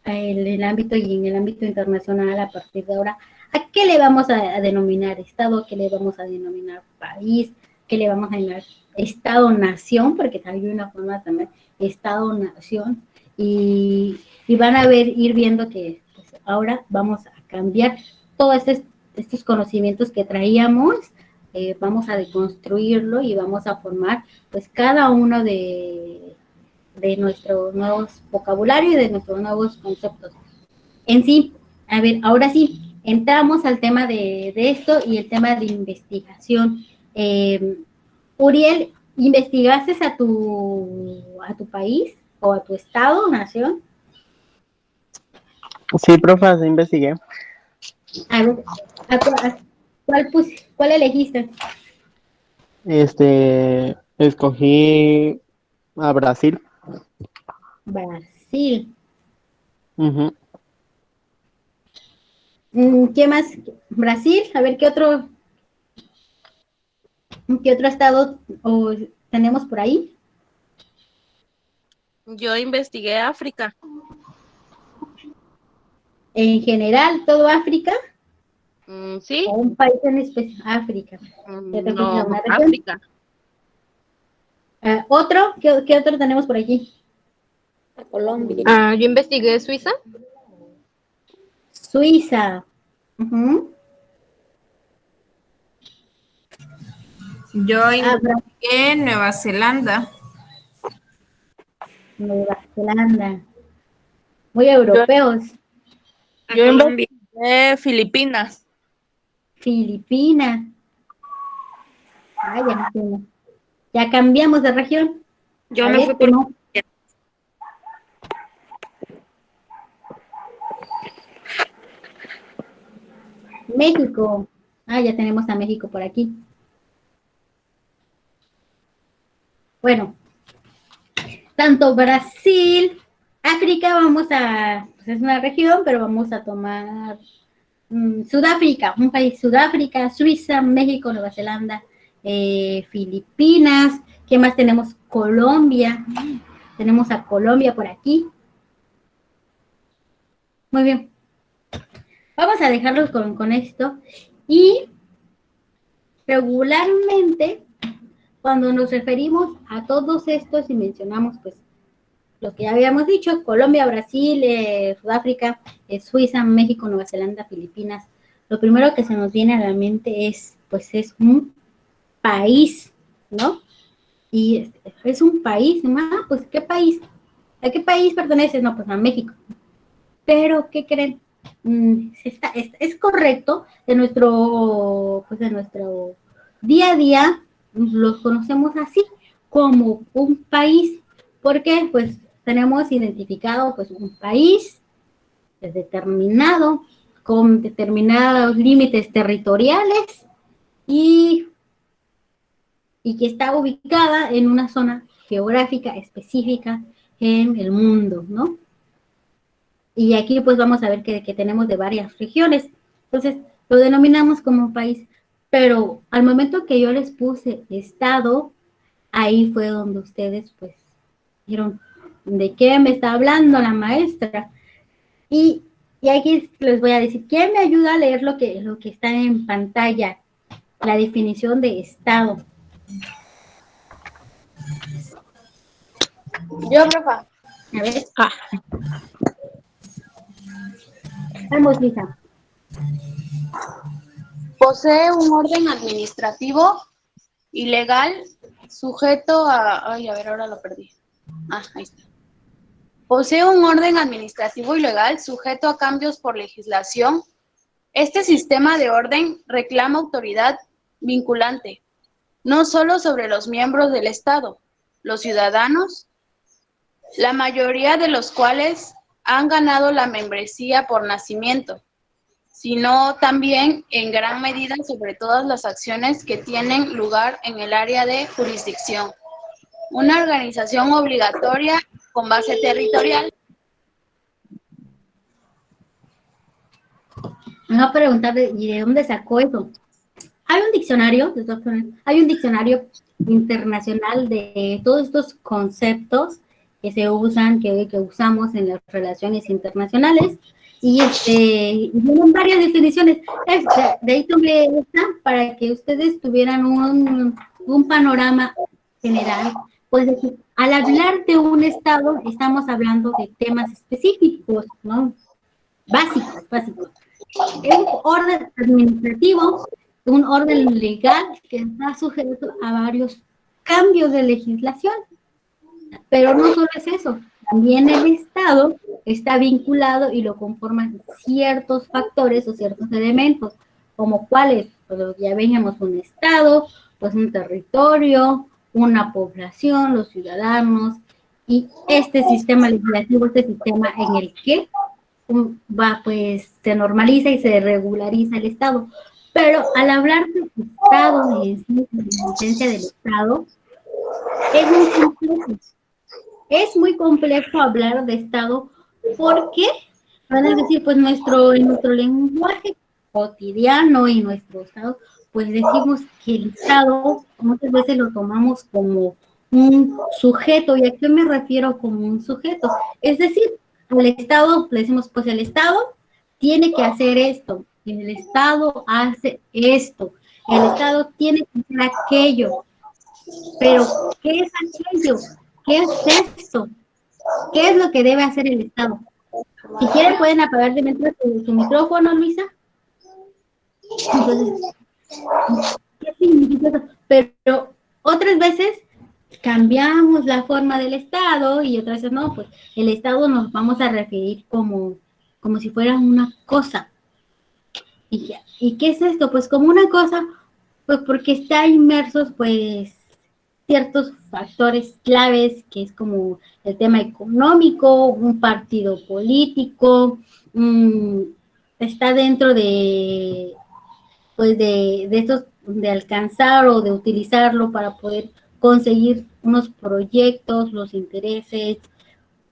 en el ámbito y en el ámbito internacional a partir de ahora, ¿a qué le vamos a denominar estado? ¿Qué le vamos a denominar país? ¿Qué le vamos a denominar estado-nación? Porque también hay una forma también, estado-nación. Y van a ir viendo que pues, ahora vamos a cambiar todos estos conocimientos que traíamos, vamos a deconstruirlo y vamos a formar pues cada uno de nuestros nuevos vocabulario y de nuestros nuevos conceptos. En sí, a ver, ahora sí, entramos al tema de esto y el tema de investigación. Uriel, ¿investigaste a tu país o a tu estado, nación?
Sí, profe, sí investigué.
A ver, ¿cuál elegiste?
Escogí a Brasil.
Brasil.
Ujú.
¿Qué más? Brasil, a ver, ¿qué otro estado tenemos por ahí?
Yo investigué África.
En general, todo África,
Sí.
o un país en específico, África. ¿Ya te fuiste a una región?
África.
¿Otro? ¿Qué otro tenemos por aquí?
A Colombia.
Yo investigué Suiza.
Suiza. Ujú.
Yo investigué Nueva Zelanda.
Nueva Zelanda. Muy europeos.
A
Yo
Colombia.
investigué Filipinas.
Filipinas. Ya cambiamos de región.
Yo
A
me
ver,
fui por
no. México. Ya tenemos a México por aquí. Bueno, tanto Brasil, África, pues es una región, pero vamos a tomar Sudáfrica, un país, Sudáfrica, Suiza, México, Nueva Zelanda, Filipinas. ¿Qué más tenemos? Colombia. Tenemos a Colombia por aquí. Muy bien. Vamos a dejarlos con esto. Y regularmente, cuando nos referimos a todos estos y mencionamos, pues, lo que ya habíamos dicho, Colombia, Brasil, Sudáfrica, Suiza, México, Nueva Zelanda, Filipinas, lo primero que se nos viene a la mente es un país, ¿no? Y es un país, pues, ¿qué país? ¿A qué país perteneces? No, pues a México. Pero, ¿qué creen? Es correcto, de nuestro día a día, los conocemos así, como un país, porque pues tenemos identificado pues un país determinado, con determinados límites territoriales y que está ubicada en una zona geográfica específica en el mundo, ¿no? Y aquí pues vamos a ver que tenemos de varias regiones. Entonces, lo denominamos como un país, pero al momento que yo les puse estado, ahí fue donde ustedes pues dijeron, ¿de qué me está hablando la maestra? Y aquí les voy a decir, ¿quién me ayuda a leer lo que está en pantalla? La definición de Estado.
Yo, profa.
A ver. Vamos, Lisa.
Posee un orden administrativo y legal sujeto a... Ay, a ver, ahora lo perdí. Ahí está. Posee un orden administrativo y legal sujeto a cambios por legislación. Este sistema de orden reclama autoridad vinculante, no solo sobre los miembros del Estado, los ciudadanos, la mayoría de los cuales han ganado la membresía por nacimiento, sino también en gran medida sobre todas las acciones que tienen lugar en el área de jurisdicción. Una organización obligatoria con base territorial.
Me va a preguntar, ¿y de dónde sacó eso? Hay un diccionario internacional de todos estos conceptos que se usan, que usamos en las relaciones internacionales, y vienen varias definiciones. De ahí tomé esta para que ustedes tuvieran un panorama general. Pues al hablar de un Estado, estamos hablando de temas específicos, ¿no? Básicos. Es un orden administrativo, un orden legal que está sujeto a varios cambios de legislación. Pero no solo es eso, también el Estado está vinculado y lo conforman ciertos factores o ciertos elementos, como cuáles, pues ya veíamos un Estado, pues un territorio, una población, los ciudadanos, y este sistema legislativo, este sistema en el que pues se normaliza y se regulariza el Estado. Pero al hablar del Estado, de la existencia del Estado, es muy complejo. Es muy complejo hablar de Estado porque, van a decir, pues en nuestro lenguaje cotidiano y nuestro Estado, pues decimos que el Estado muchas veces lo tomamos como un sujeto. ¿Y a qué me refiero como un sujeto? Es decir, al Estado le decimos, pues el Estado tiene que hacer esto, el Estado hace esto, el Estado tiene que hacer aquello. Pero, ¿qué es aquello? ¿Qué es esto? ¿Qué es lo que debe hacer el Estado? Si quieren pueden apagar de mientras su micrófono, Luisa. Entonces, ¿qué significa eso? Pero otras veces cambiamos la forma del Estado y otras veces no, pues el Estado nos vamos a referir como si fuera una cosa. ¿Y qué es esto? Pues como una cosa, pues porque está inmersos, pues, ciertos factores claves, que es como el tema económico, un partido político, está dentro de, pues, de estos, de alcanzar o de utilizarlo para poder conseguir unos proyectos, los intereses,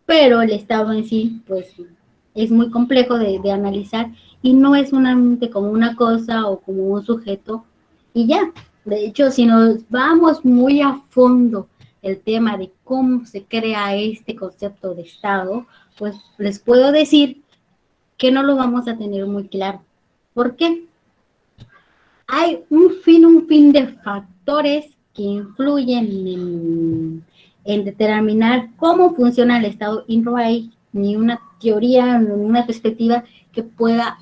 pero el Estado en sí, pues, es muy complejo de analizar y no es solamente como una cosa o como un sujeto y ya. De hecho, si nos vamos muy a fondo el tema de cómo se crea este concepto de Estado, pues les puedo decir que no lo vamos a tener muy claro. ¿Por qué? Hay un fin de factores que influyen en determinar cómo funciona el Estado y no hay ni una teoría, ni una perspectiva que pueda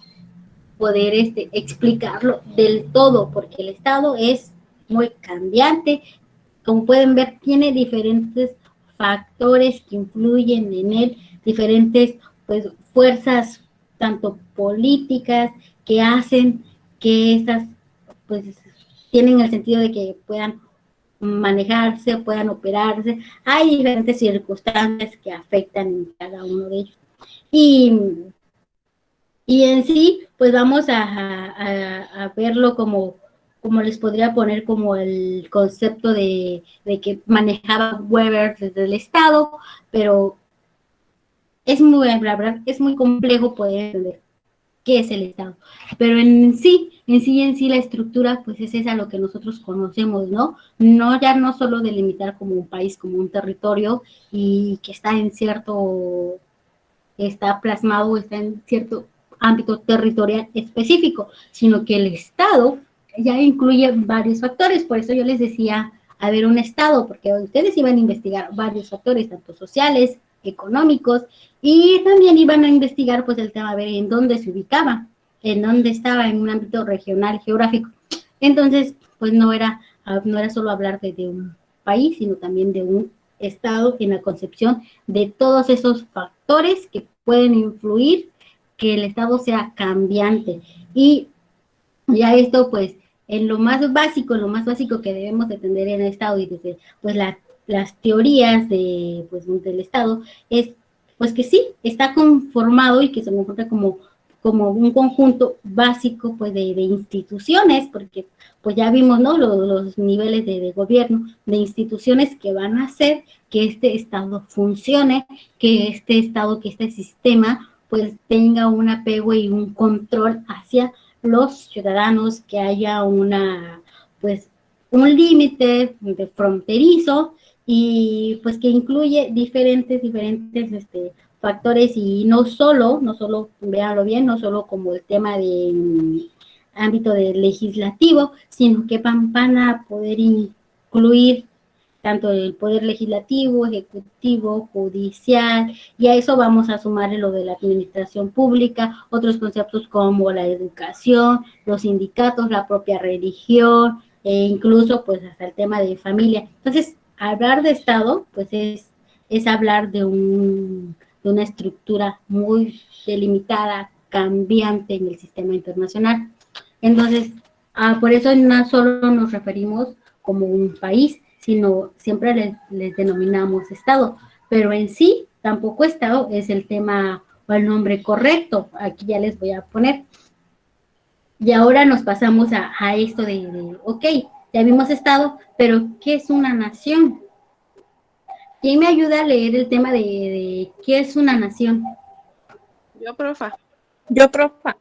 poder explicarlo del todo, porque el Estado es muy cambiante. Como pueden ver, tiene diferentes factores que influyen en él, diferentes, pues, fuerzas, tanto políticas, que hacen que estas, pues, tienen el sentido de que puedan manejarse, puedan operarse. Hay diferentes circunstancias que afectan en cada uno de ellos. Y en sí, pues vamos a verlo como les podría poner como el concepto de que manejaba Weber desde el Estado, pero es muy complejo poder entender qué es el Estado. Pero en sí, en sí la estructura, pues es esa lo que nosotros conocemos, ¿no? No ya no solo delimitar como un país, como un territorio y que está en cierto, está plasmado, está en cierto ámbito territorial específico, sino que el Estado ya incluye varios factores, por eso yo les decía, a ver, un Estado, porque ustedes iban a investigar varios factores, tanto sociales, económicos, y también iban a investigar pues el tema, a ver, en dónde se ubicaba, en dónde estaba, en un ámbito regional, geográfico. Entonces, pues no era solo hablar de un país, sino también de un Estado en la concepción de todos esos factores que pueden influir que el Estado sea cambiante. Y ya esto, pues, en lo más básico que debemos de entender en el Estado y desde, pues, las teorías de, pues, del Estado es, pues, que sí, está conformado y que se comporta como un conjunto básico, pues, de instituciones, porque, pues, ya vimos, ¿no?, los niveles de gobierno, de instituciones que van a hacer que este Estado funcione, que este sistema, pues, tenga un apego y un control hacia los ciudadanos, que haya pues, un límite de fronterizo y pues que incluye diferentes factores y no solo, véanlo bien, no solo como el tema de ámbito de legislativo, sino que van a poder incluir tanto el poder legislativo, ejecutivo, judicial, y a eso vamos a sumarle lo de la administración pública, otros conceptos como la educación, los sindicatos, la propia religión, e incluso pues hasta el tema de familia. Entonces, hablar de Estado, pues es hablar de una estructura muy delimitada, cambiante en el sistema internacional. Entonces, por eso no solo nos referimos como un país, sino siempre les denominamos Estado, pero en sí tampoco Estado es el tema o el nombre correcto. Aquí ya les voy a poner. Y ahora nos pasamos a esto ok, ya vimos Estado, pero ¿qué es una nación? ¿Quién me ayuda a leer el tema de qué es una nación?
Yo, profa.
Yo, profa.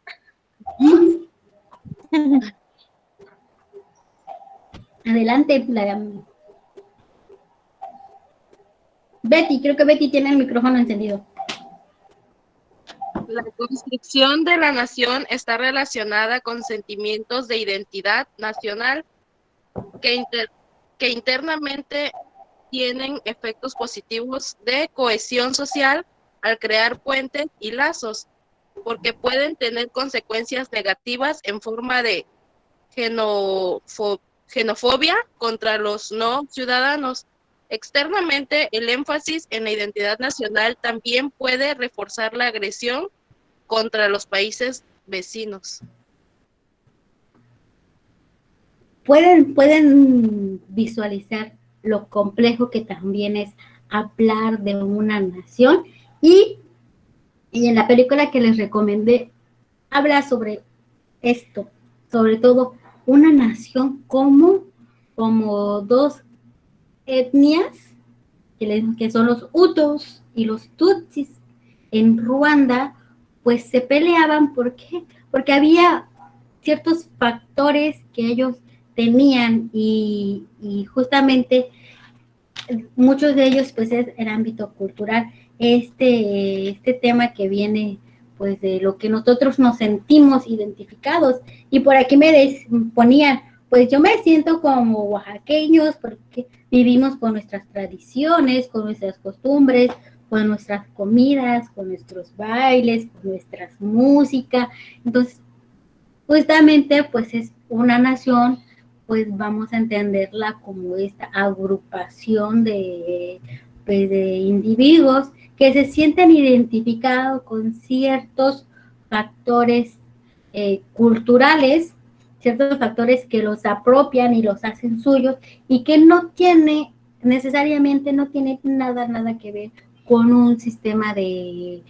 Adelante, Betty, creo que Betty tiene el micrófono encendido.
La construcción de la nación está relacionada con sentimientos de identidad nacional que internamente tienen efectos positivos de cohesión social al crear puentes y lazos, porque pueden tener consecuencias negativas en forma de xenofobia contra los no ciudadanos. Externamente, el énfasis en la identidad nacional también puede reforzar la agresión contra los países vecinos.
Pueden visualizar lo complejo que también es hablar de una nación y en la película que les recomendé habla sobre esto, sobre todo una nación como dos etnias que son los Hutus y los Tutsis en Ruanda, pues se peleaban. ¿Por qué? Porque había ciertos factores que ellos tenían y justamente muchos de ellos pues es el ámbito cultural, este tema que viene pues de lo que nosotros nos sentimos identificados. Y por aquí me ponían, pues yo me siento como oaxaqueños porque vivimos con nuestras tradiciones, con nuestras costumbres, con nuestras comidas, con nuestros bailes, con nuestras música. Entonces, justamente pues es una nación, pues vamos a entenderla como esta agrupación pues, de individuos que se sienten identificados con ciertos factores culturales, ciertos factores que los apropian y los hacen suyos y que necesariamente no tiene nada que ver con un sistema de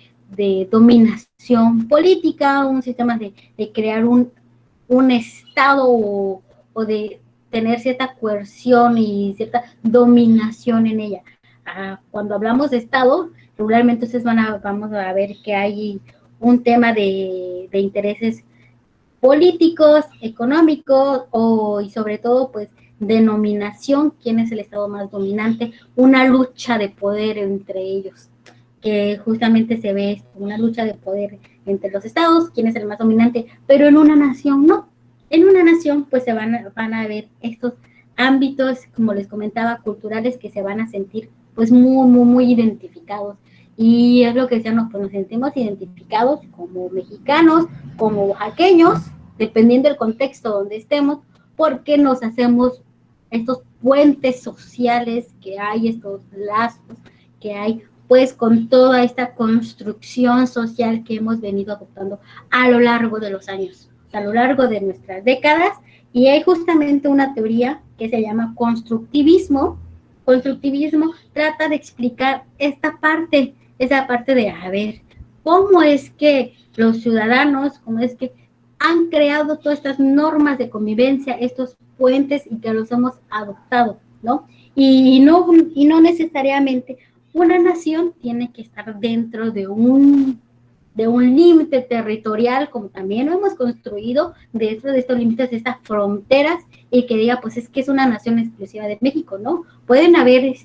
dominación política, un sistema de crear un Estado o de tener cierta coerción y cierta dominación en ella. Cuando hablamos de Estado, regularmente ustedes vamos a ver que hay un tema de intereses políticos, económicos y sobre todo pues denominación, quién es el Estado más dominante, una lucha de poder entre ellos, que justamente se ve una lucha de poder entre los estados, quién es el más dominante, pero en una nación no. En una nación pues se van a ver estos ámbitos, como les comentaba, culturales que se van a sentir pues muy identificados. Y es lo que decíamos, pues nos sentimos identificados como mexicanos, como oaxaqueños, dependiendo del contexto donde estemos, porque nos hacemos estos puentes sociales que hay, estos lazos que hay, pues con toda esta construcción social que hemos venido adoptando a lo largo de los años, a lo largo de nuestras décadas, y hay justamente una teoría que se llama constructivismo. Constructivismo trata de explicar esa parte de, a ver, cómo es que los ciudadanos, cómo es que han creado todas estas normas de convivencia, estos puentes, y que los hemos adoptado, ¿no? Y no necesariamente una nación tiene que estar dentro de un límite territorial, como también lo hemos construido dentro de estos límites, de estas fronteras, y que diga, pues es que es una nación exclusiva de México, ¿no? Pueden haber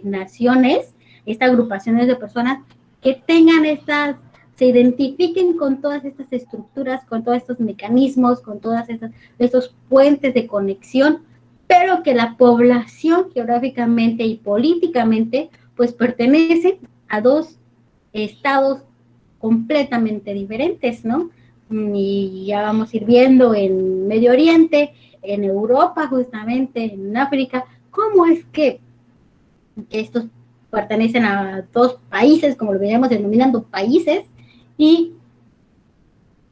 naciones, estas agrupaciones de personas que tengan se identifiquen con todas estas estructuras, con todos estos mecanismos, con todos estos puentes de conexión, pero que la población geográficamente y políticamente pues pertenece a dos estados completamente diferentes, ¿no? Y ya vamos a ir viendo en Medio Oriente, en Europa justamente, en África, cómo es que estos pertenecen a dos países, como lo veníamos denominando países, y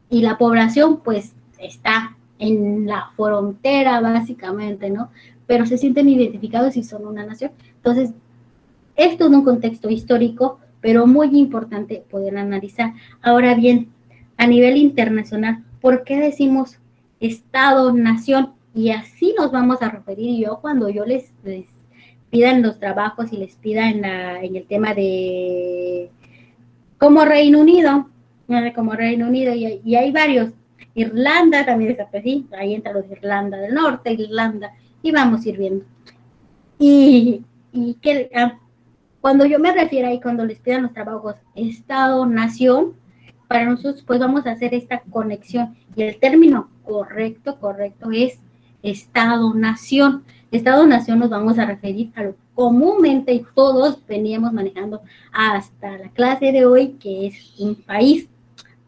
la población pues está en la frontera básicamente, ¿no? Pero se sienten identificados y son una nación. Entonces, esto es un contexto histórico, pero muy importante poder analizar. Ahora bien, a nivel internacional, ¿por qué decimos Estado, nación? Y así nos vamos a referir yo cuando yo les pidan los trabajos y les pida en el tema de como Reino Unido, y hay varios. Irlanda también está así, ahí entra los de Irlanda del Norte, Irlanda, y vamos a ir viendo. Y que cuando yo me refiero ahí, cuando les pidan los trabajos Estado, nación, para nosotros pues vamos a hacer esta conexión, y el término correcto es Estado, nación. Estado, nación nos vamos a referir a lo comúnmente y todos veníamos manejando hasta la clase de hoy, que es un país,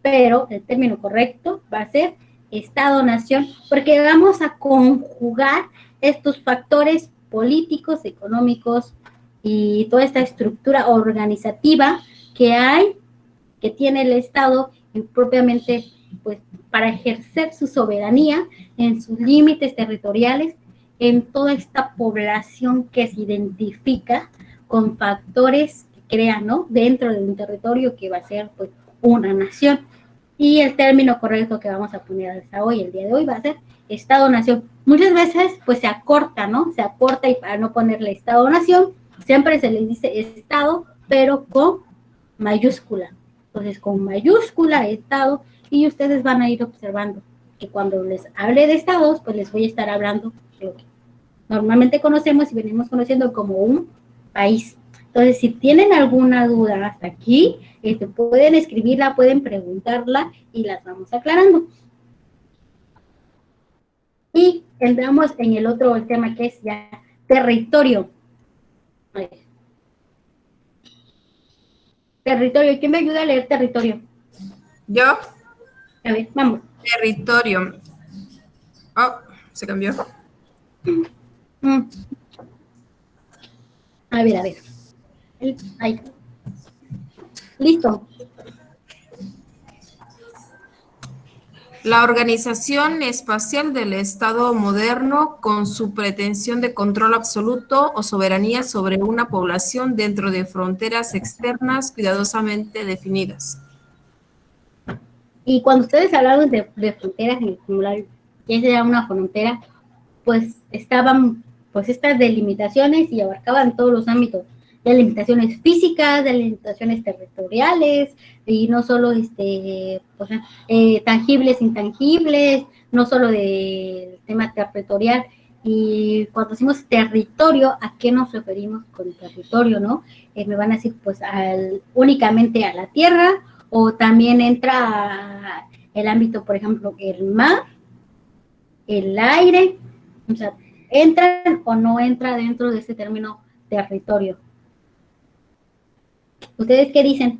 pero el término correcto va a ser Estado, nación, porque vamos a conjugar estos factores políticos, económicos y toda esta estructura organizativa que hay, que tiene el Estado, y propiamente pues para ejercer su soberanía en sus límites territoriales, en toda esta población que se identifica con factores que crean, ¿no?, dentro de un territorio que va a ser pues una nación. Y el término correcto que vamos a poner hasta hoy, el día de hoy, va a ser Estado-Nación. Muchas veces pues se acorta, ¿no? Se acorta, y para no ponerle Estado-Nación, siempre se les dice Estado, pero con mayúscula. Entonces, con mayúscula, Estado, y ustedes van a ir observando que cuando les hable de estados, pues les voy a estar hablando de lo que normalmente conocemos y venimos conociendo como un país. Entonces, si tienen alguna duda hasta aquí, pueden escribirla, pueden preguntarla y las vamos aclarando. Y entramos en el otro tema, que es ya territorio. A ver. Territorio, ¿quién me ayuda a leer territorio?
¿Yo?
A ver, vamos.
Territorio. Oh, se cambió.
A ver. Ahí. Listo.
La organización espacial del Estado moderno, con su pretensión de control absoluto o soberanía sobre una población dentro de fronteras externas cuidadosamente definidas.
Y cuando ustedes hablaron de fronteras en el formulario, ¿qué sería una frontera? Pues estaban pues estas delimitaciones y abarcaban todos los ámbitos, de limitaciones físicas, de limitaciones territoriales, y no solo pues, tangibles, intangibles, no solo del tema territorial. Y cuando decimos territorio, ¿a qué nos referimos con territorio, no? Me van a decir, pues, únicamente a la tierra, o también entra el ámbito, por ejemplo, el mar, el aire, o sea, ¿entran o no entra dentro de este término territorio? ¿Ustedes qué dicen?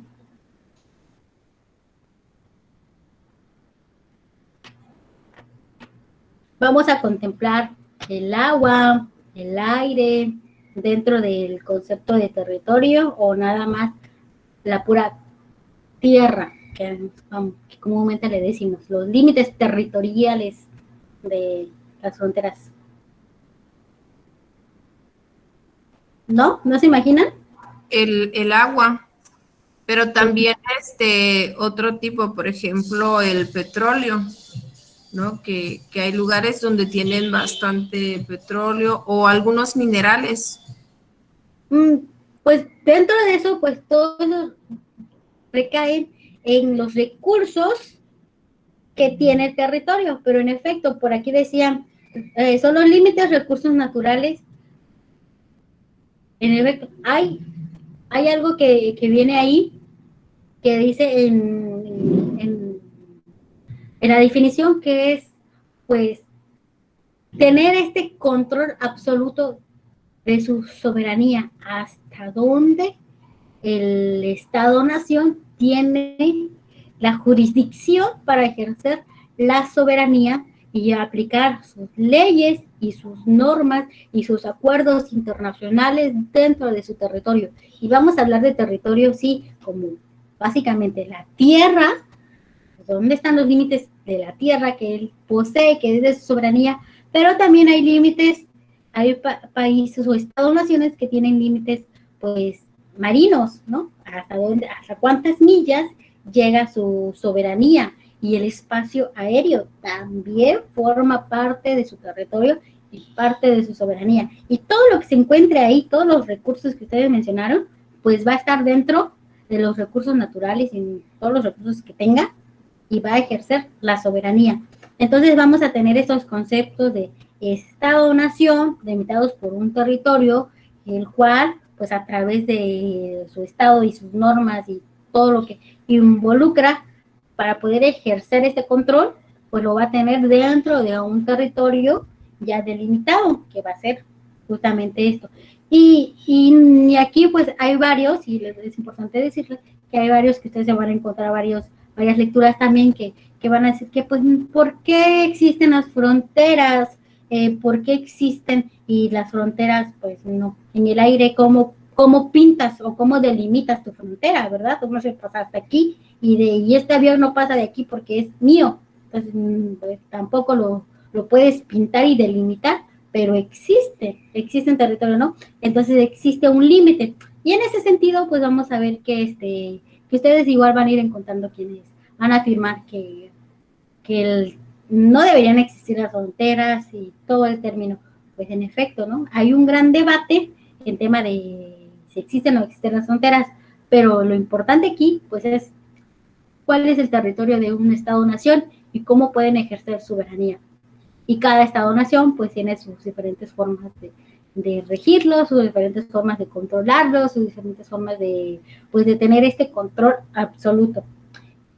Vamos a contemplar el agua, el aire, dentro del concepto de territorio, o nada más la pura tierra, que comúnmente le decimos, los límites territoriales de las fronteras. ¿No? ¿No se imaginan?
El agua, pero también otro tipo, por ejemplo, el petróleo, ¿no? Que hay lugares donde tienen bastante petróleo o algunos minerales.
Pues dentro de eso, pues todos recaen en los recursos que tiene el territorio, pero en efecto, por aquí decían, son los límites recursos naturales. En efecto, hay algo que viene ahí, que dice en la definición, que es, pues, tener este control absoluto de su soberanía, hasta donde el Estado-nación tiene la jurisdicción para ejercer la soberanía y aplicar sus leyes y sus normas y sus acuerdos internacionales dentro de su territorio. Y vamos a hablar de territorio, sí, como básicamente la tierra, dónde están los límites de la tierra que él posee, que es de su soberanía, pero también hay límites, hay países o estados-naciones que tienen límites, pues, marinos, ¿no? Hasta cuántas millas llega su soberanía, y el espacio aéreo también forma parte de su territorio y parte de su soberanía. Y todo lo que se encuentre ahí, todos los recursos que ustedes mencionaron, pues va a estar dentro de los recursos naturales y todos los recursos que tenga, y va a ejercer la soberanía. Entonces vamos a tener estos conceptos de Estado-nación delimitados por un territorio, el cual, pues a través de su Estado y sus normas y todo lo que involucra para poder ejercer este control, pues lo va a tener dentro de un territorio ya delimitado, que va a ser justamente esto. Y aquí pues hay varios, y es importante decirles que hay varios que ustedes se van a encontrar, varias lecturas también que van a decir que pues ¿por qué existen las fronteras? ¿Por qué existen? Y las fronteras, pues no, en el aire, ¿cómo pintas o cómo delimitas tu frontera, verdad? Tú no se pasa hasta aquí, y este avión no pasa de aquí porque es mío. Entonces, pues, tampoco lo puedes pintar y delimitar, pero existe en territorio, ¿no? Entonces existe un límite. Y en ese sentido, pues vamos a ver que ustedes igual van a ir encontrando quienes van a afirmar que no deberían existir las fronteras y todo el término. Pues en efecto, ¿no? Hay un gran debate en tema de si existen o no existen las fronteras, pero lo importante aquí, pues es cuál es el territorio de un Estado-nación y cómo pueden ejercer soberanía. Y cada Estado-nación, pues tiene sus diferentes formas de regirlo, sus diferentes formas de controlarlo, sus diferentes formas de tener este control absoluto.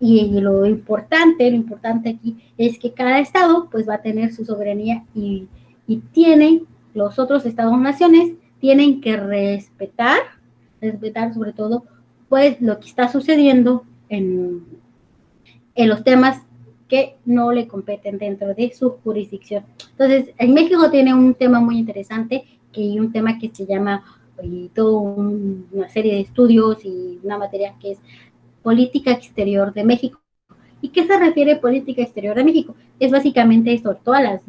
Y lo importante aquí es que cada estado pues va a tener su soberanía, y los otros estados-naciones tienen que respetar sobre todo pues lo que está sucediendo en los temas que no le competen dentro de su jurisdicción. Entonces, en México tiene un tema muy interesante, y un tema que se llama, y toda una serie de estudios y una materia que es política exterior de México. ¿Y qué se refiere a política exterior de México? Es básicamente esto, todas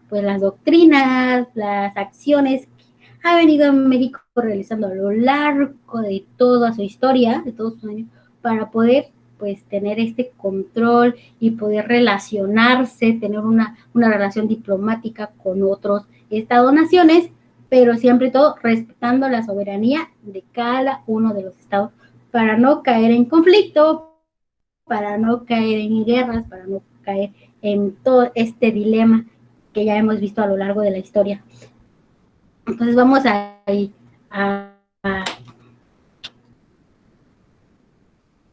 las doctrinas, las acciones que ha venido México realizando a lo largo de toda su historia, de todos sus años, para poder pues tener este control y poder relacionarse, tener una relación diplomática con otros Estados-naciones, pero siempre todo respetando la soberanía de cada uno de los estados para no caer en conflicto, para no caer en guerras, para no caer en todo este dilema que ya hemos visto a lo largo de la historia. Entonces vamos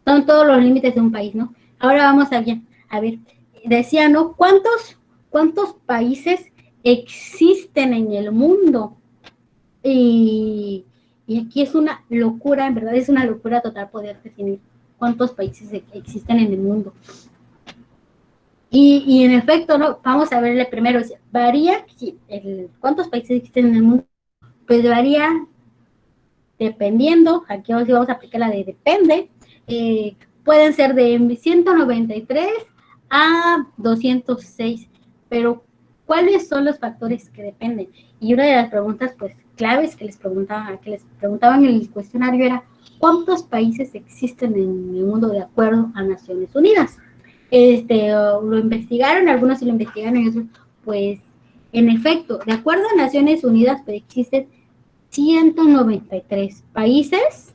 son todos los límites de un país, ¿no? Ahora vamos a ver, decía, ¿no? ¿Cuántos países existen en el mundo? Y aquí es una locura, en verdad es una locura total poder definir cuántos países existen en el mundo. Y en efecto, ¿no? Vamos a verle primero, varía, ¿cuántos países existen en el mundo? Pues varía dependiendo, aquí vamos a aplicar la de depende, pueden ser de 193 a 206, pero ¿cuáles son los factores que dependen? Y una de las preguntas, pues, claves que les preguntaban en el cuestionario era, ¿cuántos países existen en el mundo de acuerdo a Naciones Unidas? Lo investigaron, algunos sí lo investigaron y otros, pues, en efecto, de acuerdo a Naciones Unidas, pues, existen 193 países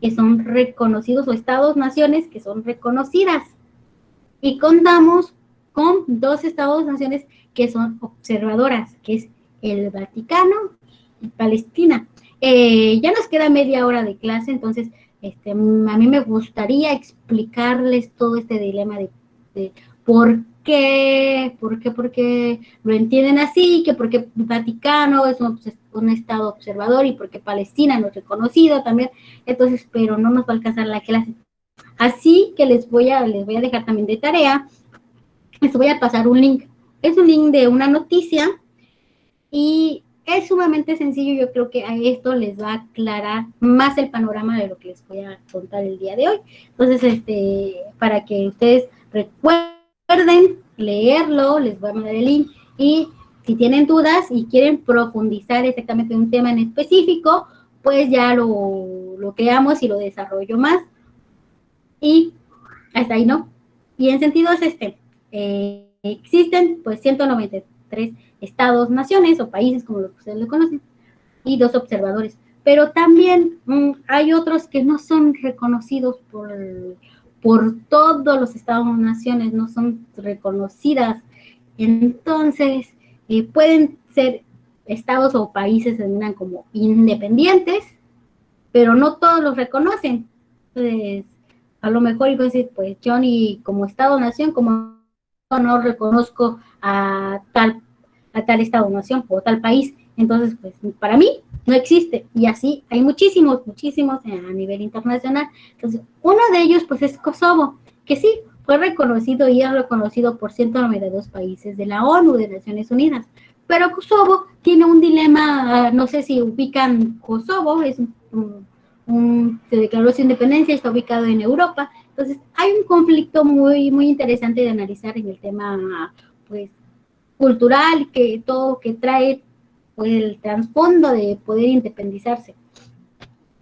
que son reconocidos, o estados-naciones que son reconocidas. Y contamos con 2 estados-naciones que son observadoras, que es el Vaticano y Palestina. Ya nos queda media hora de clase, entonces a mí me gustaría explicarles todo este dilema de por qué lo entienden así, que porque el Vaticano es un estado observador y porque Palestina no es reconocido también, entonces, pero no nos va a alcanzar la clase. Así que les voy a dejar también de tarea, les voy a pasar un link. Es un link de una noticia y es sumamente sencillo. Yo creo que a esto les va a aclarar más el panorama de lo que les voy a contar el día de hoy. Entonces, para que ustedes recuerden leerlo, les voy a mandar el link y si tienen dudas y quieren profundizar exactamente en un tema en específico, pues ya lo creamos y lo desarrollo más. Y hasta ahí, ¿no? Y en sentido es existen pues 193 estados, naciones o países, como lo que ustedes lo conocen, y 2 observadores. Pero también hay otros que no son reconocidos por todos los estados o naciones, no son reconocidas. Entonces, pueden ser estados o países que denominan como independientes, pero no todos los reconocen. Entonces, a lo mejor iba a decir, pues yo ni como estado-nación, como no reconozco a tal estado-nación o tal país, entonces pues para mí no existe, y así hay muchísimos a nivel internacional. Entonces uno de ellos pues es Kosovo, que sí fue reconocido y es reconocido por 192 países de la ONU, de Naciones Unidas, pero Kosovo tiene un dilema, no sé si ubican Kosovo, es se declaró su independencia, está ubicado en Europa, entonces hay un conflicto muy interesante de analizar en el tema pues cultural, que todo que trae pues el trasfondo de poder independizarse.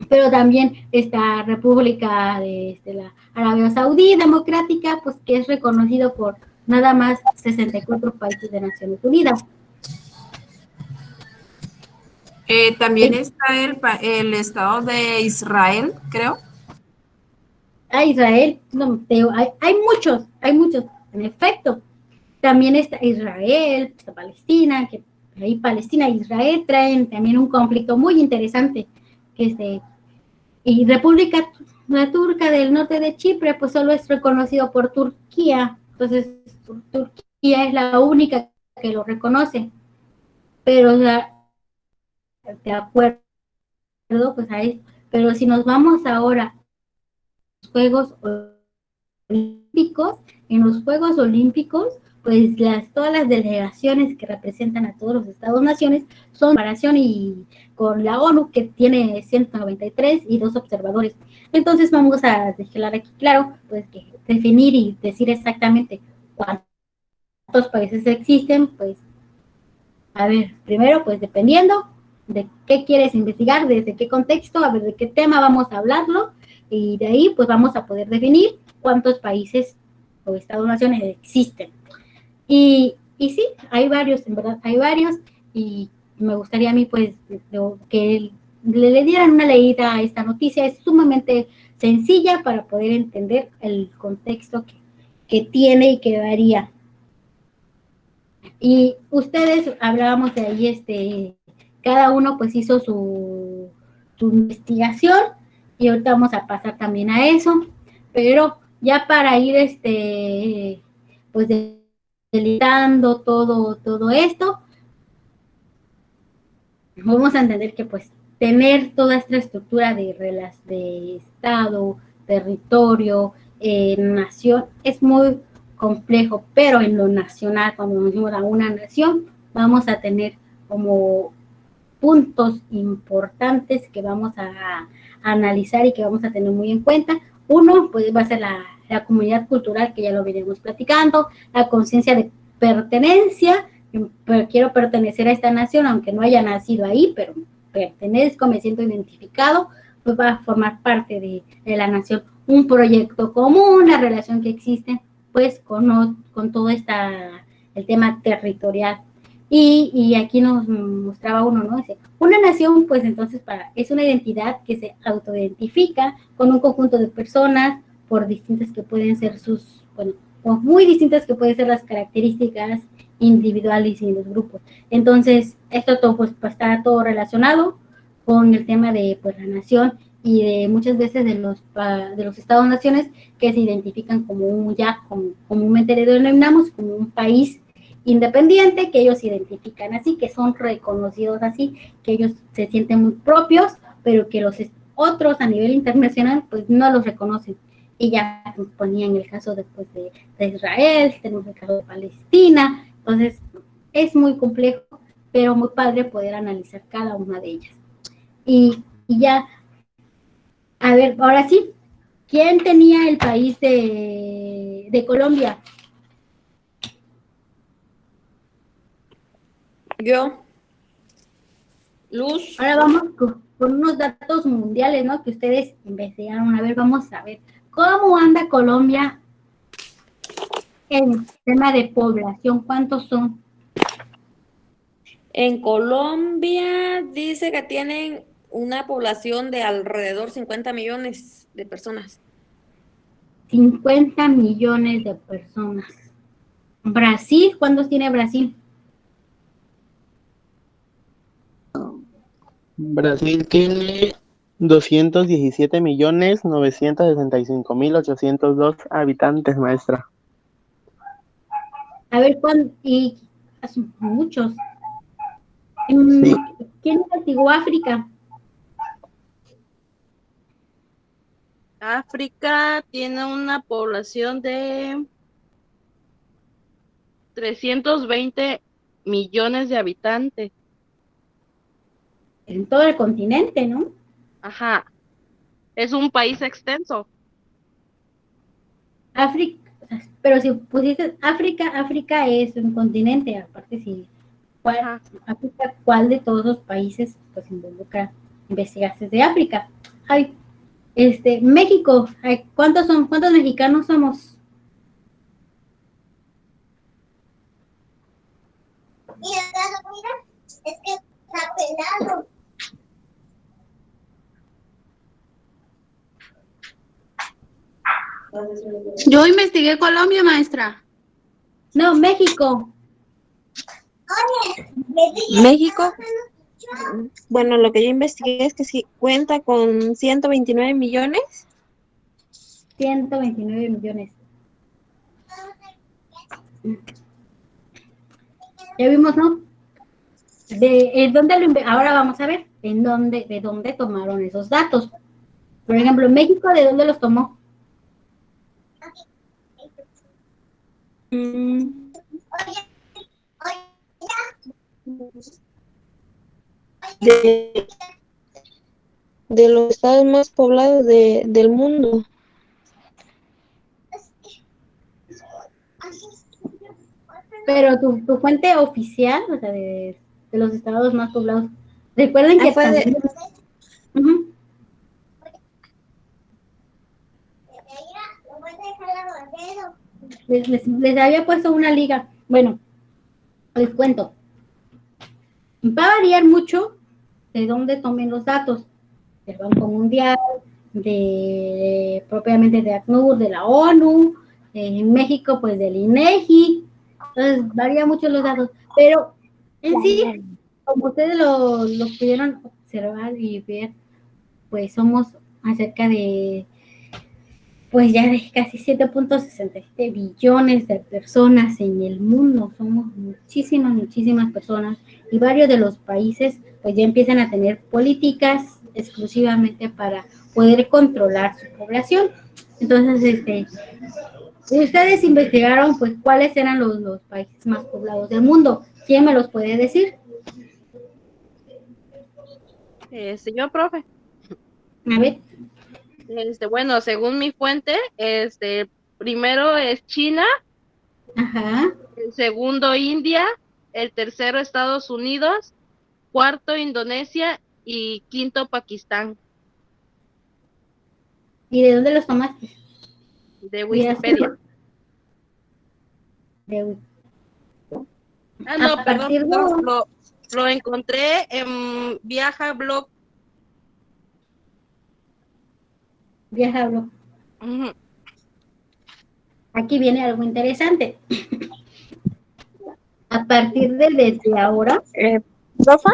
Pero también esta República de la Arabia Saudí Democrática, pues que es reconocido por nada más 64 países de Naciones Unidas.
También está el estado de Israel, creo.
Israel, no, hay muchos, en efecto. También está Israel, está Palestina, que ahí Palestina e Israel traen también un conflicto muy interesante, que y República Turca del Norte de Chipre, pues solo es reconocido por Turquía, entonces Turquía es la única que lo reconoce, pero de acuerdo, pues ahí, pero si nos vamos ahora a los Juegos Olímpicos, en los Juegos Olímpicos, pues todas las delegaciones que representan a todos los estados-naciones son en comparación y con la ONU, que tiene 193 y 2 observadores. Entonces vamos a dejar aquí claro, pues que definir y decir exactamente cuántos países existen, pues a ver, primero pues dependiendo de qué quieres investigar, desde qué contexto, a ver de qué tema vamos a hablarlo, y de ahí pues vamos a poder definir cuántos países o estados-naciones existen. Y sí, hay varios, en verdad, hay varios, y me gustaría a mí pues que le dieran una leída a esta noticia. Es sumamente sencilla para poder entender el contexto que tiene y que varía. Y ustedes hablábamos de ahí, cada uno pues hizo su investigación y ahorita vamos a pasar también a eso, pero ya para ir pues deletando todo esto, vamos a entender que pues tener toda esta estructura de Estado, territorio, nación, es muy complejo, pero en lo nacional, cuando nos decimos a una nación, vamos a tener como puntos importantes que vamos a analizar y que vamos a tener muy en cuenta. Uno, pues va a ser la comunidad cultural, que ya lo venimos platicando, la conciencia de pertenencia, pero quiero pertenecer a esta nación, aunque no haya nacido ahí, pero pertenezco, me siento identificado, pues va a formar parte de la nación. Un proyecto común, una relación que existe, pues con todo el tema territorial. Y aquí nos mostraba uno, ¿no? Dice, una nación, pues entonces es una identidad que se autoidentifica con un conjunto de personas por distintas que pueden ser muy distintas que pueden ser las características individuales y de los grupos. Entonces, esto todo, pues está todo relacionado con el tema de pues la nación y de muchas veces de los estados-naciones que se identifican como comúnmente le denominamos como un país independiente, que ellos se identifican así, que son reconocidos así, que ellos se sienten muy propios, pero que los otros a nivel internacional pues no los reconocen. Y ya ponían el caso después de Israel, tenemos el caso de Palestina, entonces es muy complejo, pero muy padre poder analizar cada una de ellas. Y ya, a ver, ahora sí, ¿quién tenía el país de Colombia?
Yo. Luz.
Ahora vamos con unos datos mundiales, ¿no? Que ustedes investigaron. A ver, vamos a ver cómo anda Colombia en tema de población. ¿Cuántos son?
En Colombia dice que tienen una población de alrededor 50 millones de personas.
50 millones de personas. Brasil, ¿cuántos tiene Brasil?
Brasil tiene 217.965.802 habitantes, maestra.
A ver, y son muchos.
Sí.
¿Quién investigó África?
África tiene una población de 320 millones de habitantes.
En todo el continente, ¿no?
Ajá. Es un país extenso.
África, pero si pusiste África es un continente, aparte si África, ¿cuál de todos los países pues involucra investigaciones de África? Ay, México, ¿cuántos mexicanos somos?
Mira, es que está pelado.
Yo investigué Colombia, maestra.
No, México.
México, bueno, lo que yo investigué es que sí cuenta con 129 millones.
129 millones. Ya vimos, ¿no? Ahora vamos a ver de dónde tomaron esos datos. Por ejemplo, México, ¿de dónde los tomó?
De los estados más poblados del mundo.
Pero tu fuente oficial, o sea, de los estados más poblados. Recuerden que también... Les había puesto una liga. Bueno, les cuento. Va a variar mucho de dónde tomen los datos, del Banco Mundial, propiamente de ACNUR, de la ONU, en México pues del INEGI, entonces varía mucho los datos, pero en sí, como ustedes lo pudieron observar y ver, pues somos acerca de, pues ya de casi 7.67 billones de personas en el mundo, somos muchísimas personas, y varios de los países pues ya empiezan a tener políticas exclusivamente para poder controlar su población. Entonces, ustedes investigaron pues cuáles eran los países más poblados del mundo. ¿Quién me los puede decir?
Yo, profe.
A ver.
Bueno, según mi fuente, primero es China,
Ajá.
el segundo India, el tercero Estados Unidos, cuarto Indonesia y quinto Pakistán.
¿Y de dónde los tomaste?
De Wikipedia. No, perdón, lo encontré en Viajablog.
Viajablog. Aquí viene algo interesante. A partir de desde ahora.
¿Profa?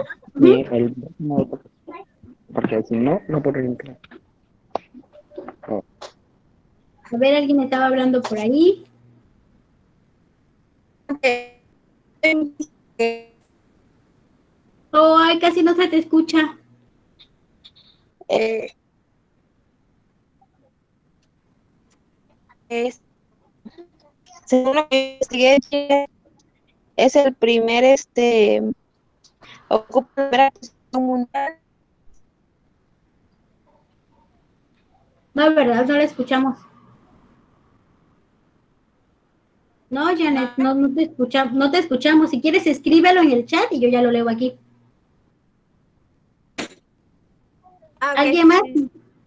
Porque si no, no puedo entrar.
A ver, alguien me estaba hablando por ahí. Oh, ay, casi no se te escucha.
Según lo que investigué, Chile es el primer, ocupa la primera posición mundial.
No, ¿verdad? No la escuchamos. No, Janet, no te escuchamos. Si quieres, escríbelo en el chat y yo ya lo leo aquí. ¿Alguien más?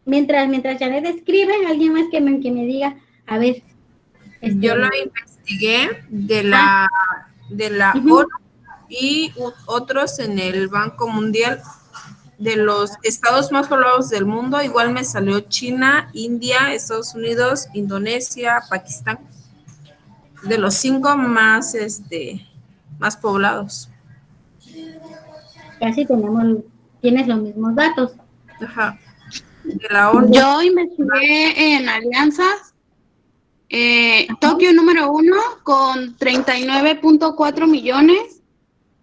Mientras Janet escribe, alguien más que me diga, a ver.
Yo lo investigué de la ONU y otros en el Banco Mundial. De los estados más poblados del mundo, igual me salió China, India, Estados Unidos, Indonesia, Pakistán. De los 5 más, más poblados.
Casi tienes los mismos datos.
Ajá. De la ONU.
Yo investigué en alianzas. Tokio número 1 con 39.4 millones.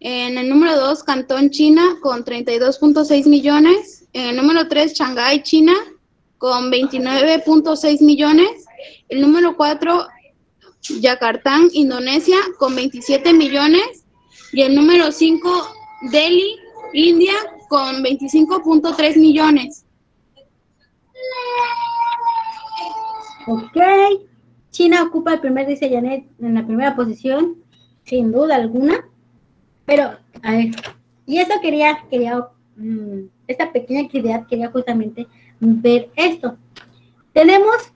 En el número 2, Cantón, China, con 32.6 millones. En el número 3, Shanghái, China, con 29.6 millones. El número 4, Yakarta, Indonesia, con 27 millones. Y el número 5, Delhi, India, con 25.3 millones.
Ok. China ocupa el primer, dice Janet, en la primera posición, sin duda alguna. Pero, a ver, y eso quería esta pequeña actividad quería justamente ver esto. Tenemos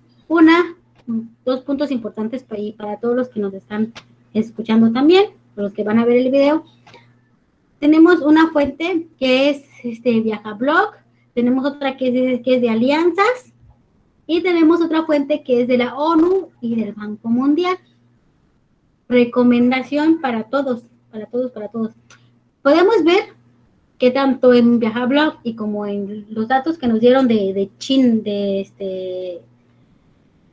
dos puntos importantes para todos los que nos están escuchando también, los que van a ver el video. Tenemos una fuente que es Viajablog, tenemos otra que es de alianzas, y tenemos otra fuente que es de la ONU y del Banco Mundial. Recomendación para todos. Podemos ver que tanto en Viajablog y como en los datos que nos dieron de China, que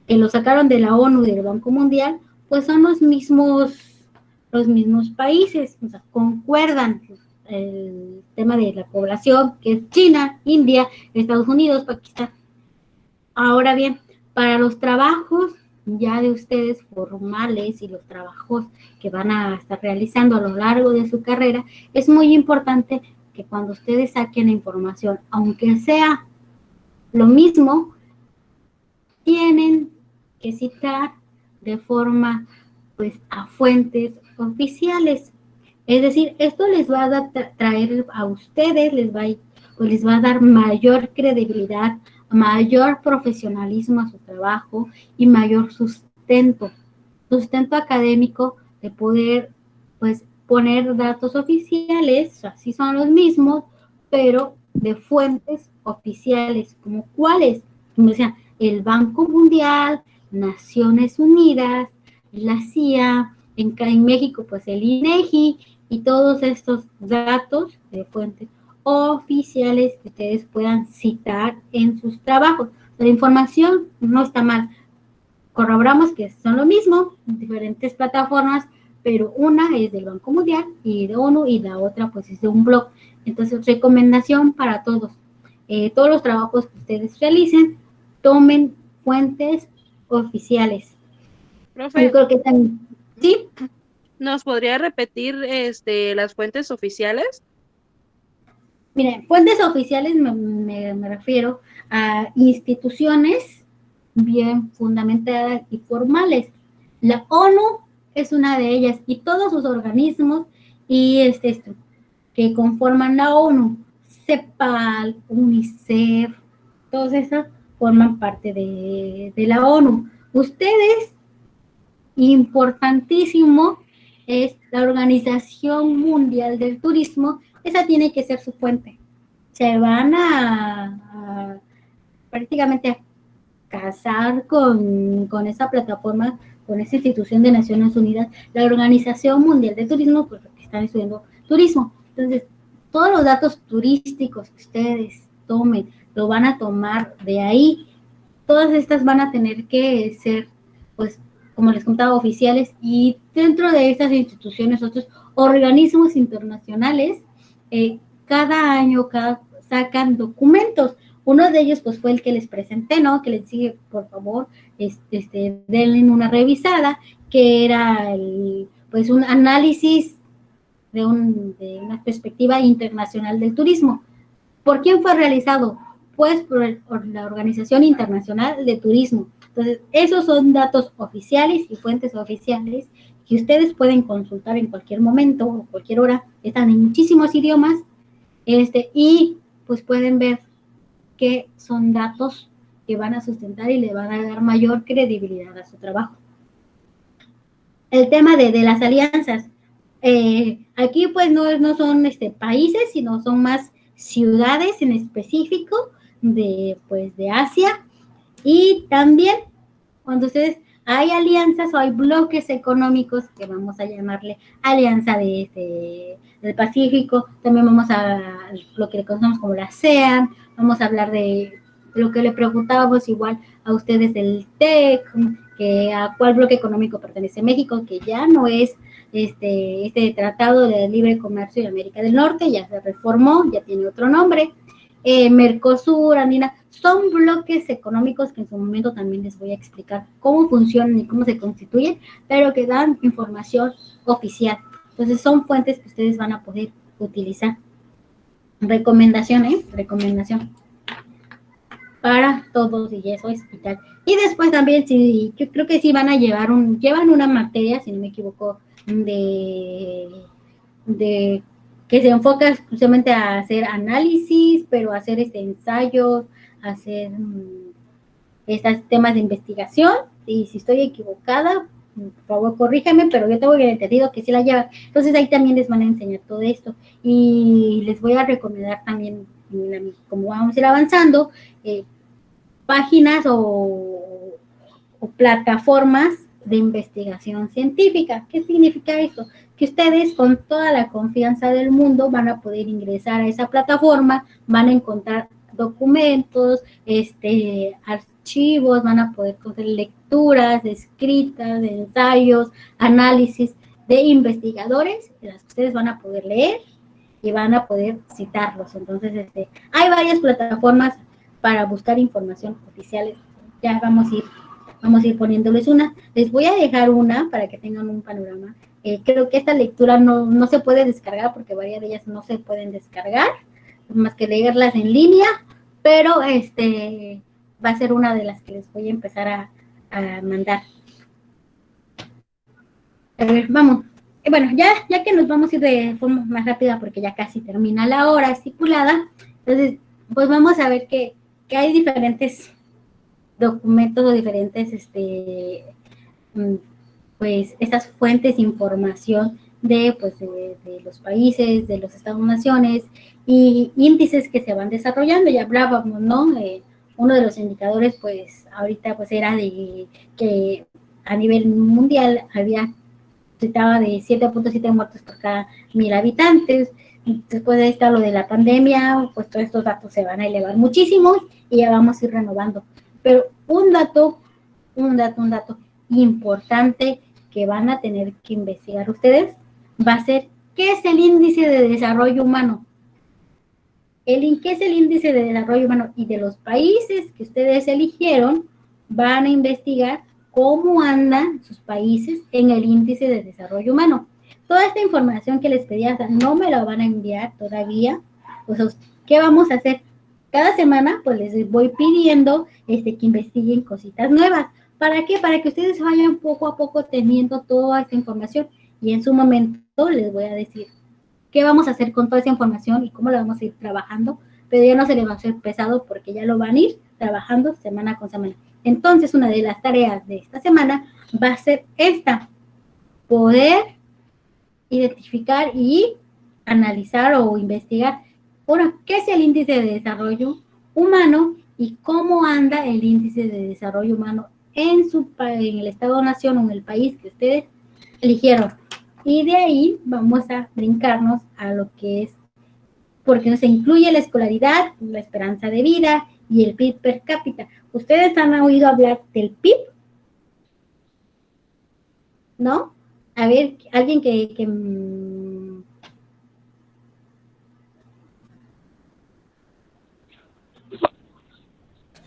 lo sacaron de la ONU y del Banco Mundial, pues son los mismos países, o sea, concuerdan el tema de la población, que es China, India, Estados Unidos, Pakistán. Ahora bien, para los trabajos ya de ustedes formales y los trabajos que van a estar realizando a lo largo de su carrera, es muy importante que cuando ustedes saquen información, aunque sea lo mismo, tienen que citar de forma pues a fuentes oficiales. Es decir, esto les va a traer a ustedes, les va a dar mayor credibilidad, mayor profesionalismo a su trabajo y mayor sustento académico de poder pues poner datos oficiales, así son los mismos, pero de fuentes oficiales, como cuáles, como decía, el Banco Mundial, Naciones Unidas, la CIA, en México pues el INEGI, y todos estos datos de fuentes oficiales que ustedes puedan citar en sus trabajos. La información no está mal. Corroboramos que son lo mismo en diferentes plataformas, pero una es del Banco Mundial y de ONU y la otra pues es de un blog. Entonces, recomendación para todos. Todos los trabajos que ustedes realicen, tomen fuentes oficiales.
Profe,
Yo creo que también, ¿sí?
¿nos podría repetir las fuentes oficiales?
Miren, fuentes oficiales me refiero a instituciones bien fundamentadas y formales. La ONU es una de ellas y todos sus organismos y que conforman la ONU, CEPAL, UNICEF, todos esos forman parte de la ONU. Ustedes, importantísimo, es la Organización Mundial del Turismo, esa tiene que ser su fuente. Se van a prácticamente a casar con esa plataforma, con esa institución de Naciones Unidas, la Organización Mundial del Turismo, porque están estudiando turismo. Entonces, todos los datos turísticos que ustedes tomen, lo van a tomar de ahí. Todas estas van a tener que ser, pues, como les contaba, oficiales, y dentro de estas instituciones, otros organismos internacionales, cada año sacan documentos. Uno de ellos, pues, fue el que les presenté, ¿no? Que les dije, por favor, denle una revisada, que era pues, un análisis de una perspectiva internacional del turismo. ¿Por quién fue realizado? Pues por la Organización Internacional de Turismo. Entonces, esos son datos oficiales y fuentes oficiales que ustedes pueden consultar en cualquier momento o cualquier hora. Están en muchísimos idiomas, y pues pueden ver que son datos que van a sustentar y le van a dar mayor credibilidad a su trabajo. El tema de las alianzas. Aquí pues no son países, sino son más ciudades en específico de Asia. Y también cuando ustedes hay alianzas o hay bloques económicos, que vamos a llamarle alianza del Pacífico, también vamos a lo que le conocemos como la ASEAN, vamos a hablar de lo que le preguntábamos igual a ustedes del TEC, que a cuál bloque económico pertenece México, que ya no es este Tratado de Libre Comercio de América del Norte, ya se reformó, ya tiene otro nombre. Mercosur, Andina, son bloques económicos que en su momento también les voy a explicar cómo funcionan y cómo se constituyen, pero que dan información oficial. Entonces son fuentes que ustedes van a poder utilizar. Recomendación para todos, y eso es vital. Y después también, sí, yo creo que sí van a llevan una materia, si no me equivoco, de que se enfoca exclusivamente a hacer análisis, pero a hacer ensayos, hacer estos temas de investigación. Y si estoy equivocada, por favor corríjame, pero yo tengo bien entendido que sí la llevan. Entonces ahí también les van a enseñar todo esto. Y les voy a recomendar también, como vamos a ir avanzando, páginas o plataformas de investigación científica. ¿Qué significa esto? Que ustedes con toda la confianza del mundo van a poder ingresar a esa plataforma, van a encontrar documentos, archivos, van a poder hacer lecturas, escritas, de ensayos, análisis de investigadores, de las que ustedes van a poder leer y van a poder citarlos. Entonces, hay varias plataformas para buscar información oficiales. Ya vamos a ir poniéndoles una. Les voy a dejar una para que tengan un panorama. Creo que esta lectura no se puede descargar porque varias de ellas no se pueden descargar, más que leerlas en línea, pero va a ser una de las que les voy a empezar a mandar. A ver, vamos. Bueno, ya que nos vamos a ir de forma más rápida porque ya casi termina la hora estipulada, entonces, pues vamos a ver que hay diferentes documentos o diferentes, pues, estas fuentes de información de los países, de los estados-naciones y índices que se van desarrollando. Ya hablábamos, ¿no? Uno de los indicadores, pues, ahorita, pues, era de que a nivel mundial se estaba de 7.7 muertos por cada 1,000 habitantes. Después de esto, lo de la pandemia, pues todos estos datos se van a elevar muchísimo y ya vamos a ir renovando. Pero un dato importante que van a tener que investigar ustedes va a ser ¿qué es el índice de desarrollo humano? ¿Qué es el índice de desarrollo humano? Y de los países que ustedes eligieron, van a investigar cómo andan sus países en el índice de desarrollo humano. Toda esta información que les pedí, no me la van a enviar todavía. Pues, ¿qué vamos a hacer? Cada semana, pues les voy pidiendo que investiguen cositas nuevas. ¿Para qué? Para que ustedes vayan poco a poco teniendo toda esta información y en su momento les voy a decir qué vamos a hacer con toda esa información y cómo la vamos a ir trabajando, pero ya no se les va a hacer pesado porque ya lo van a ir trabajando semana con semana. Entonces, una de las tareas de esta semana va a ser esta, poder identificar y analizar o investigar, bueno, qué es el índice de desarrollo humano y cómo anda el índice de desarrollo humano en el estado-nación o en el país que ustedes eligieron. Y de ahí vamos a brincarnos a lo que es, porque se incluye la escolaridad, la esperanza de vida y el PIB per cápita. ¿Ustedes han oído hablar del PIB? ¿No? A ver, alguien que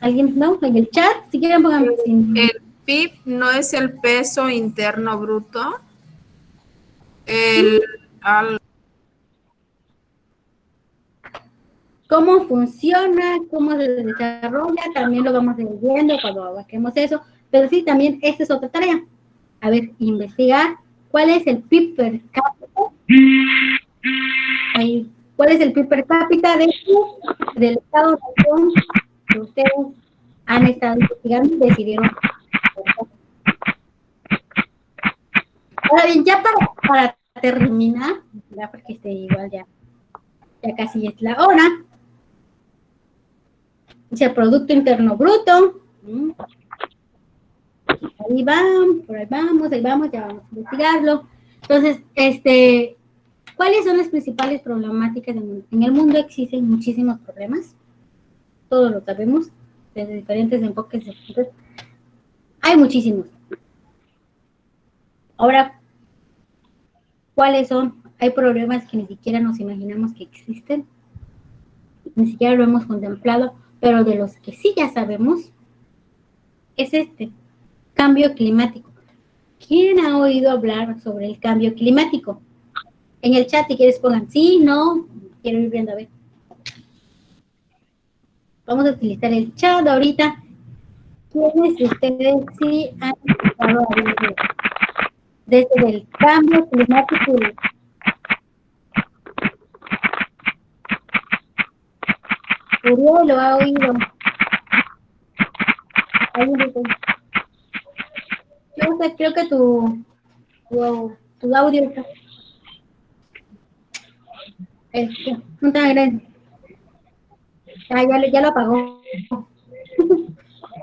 ¿alguien? ¿No? En el chat, si quieren pongan.
El PIB no es el peso interno bruto.
¿Cómo funciona? ¿Cómo se desarrolla? También lo vamos a ir viendo cuando abarquemos eso. Pero sí, también esta es otra tarea. A ver, investigar cuál es el PIB per cápita. ¿Cuál es el PIB per cápita del estado-nación que ustedes han estado investigando y decidieron? Ahora bien, ya para terminar, ya porque igual ya casi es la hora. Dice Producto Interno Bruto. Ahí vamos, ya vamos a investigarlo. Entonces, ¿cuáles son las principales problemáticas del mundo? En el mundo existen muchísimos problemas, todos lo sabemos, desde diferentes enfoques. Hay muchísimos. Ahora, ¿cuáles son? Hay problemas que ni siquiera nos imaginamos que existen, ni siquiera lo hemos contemplado, pero de los que sí ya sabemos, es cambio climático. ¿Quién ha oído hablar sobre el cambio climático? En el chat, si quieres, pongan sí, no, quiero ir viendo, a ver. Vamos a utilizar el chat ahorita. ¿Quiénes de ustedes sí han escuchado hablar desde el cambio climático? Uriel lo ha oído. Yo creo que tu audio está. No está grande. Ya lo apagó.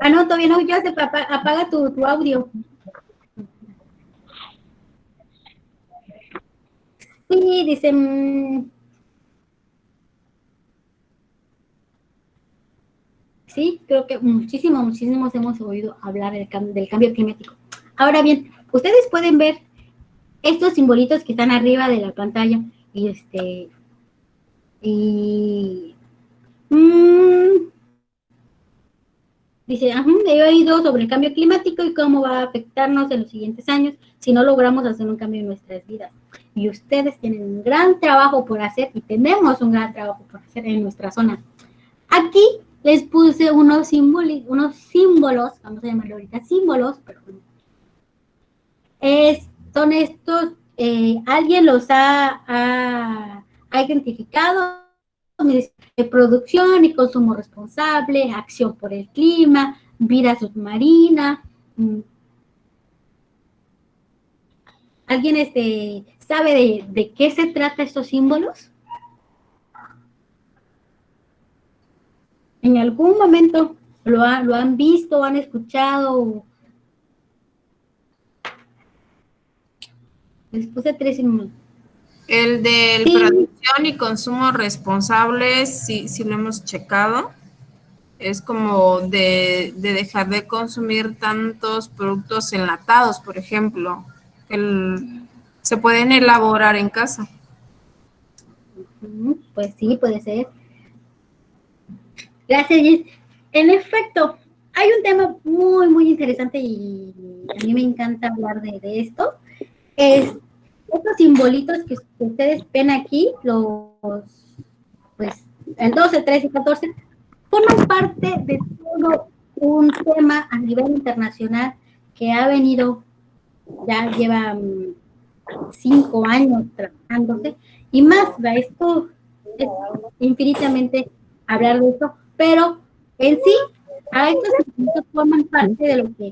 No, todavía no. Joseph, apaga tu audio. Sí, dicen. Sí, creo que muchísimos hemos oído hablar del cambio climático. Ahora bien, ustedes pueden ver estos simbolitos que están arriba de la pantalla dice, he oído sobre el cambio climático y cómo va a afectarnos en los siguientes años si no logramos hacer un cambio en nuestras vidas. Y ustedes tienen un gran trabajo por hacer y tenemos un gran trabajo por hacer en nuestra zona. Aquí les puse unos símbolos, vamos a llamarlo ahorita símbolos, perdón. Son estos, alguien los ha identificado, producción y consumo responsable, acción por el clima, vida submarina, ¿Alguien sabe de qué se trata estos símbolos? ¿En algún momento lo han visto, han escuchado? Les puse 3 símbolos.
El de
Sí.
producción y consumo responsable, sí lo hemos checado. Es como de dejar de consumir tantos productos enlatados, por ejemplo. Se pueden elaborar en casa.
Pues sí, puede ser. Gracias, Gis. En efecto, hay un tema muy, muy interesante y a mí me encanta hablar de esto. Estos simbolitos que ustedes ven aquí, pues, el 12, 13 y 14, forman parte de todo un tema a nivel internacional que ha venido, ya lleva 5 años trabajándose, y más, esto es infinitamente hablar de esto, pero en sí, a estos simbolitos forman parte de lo que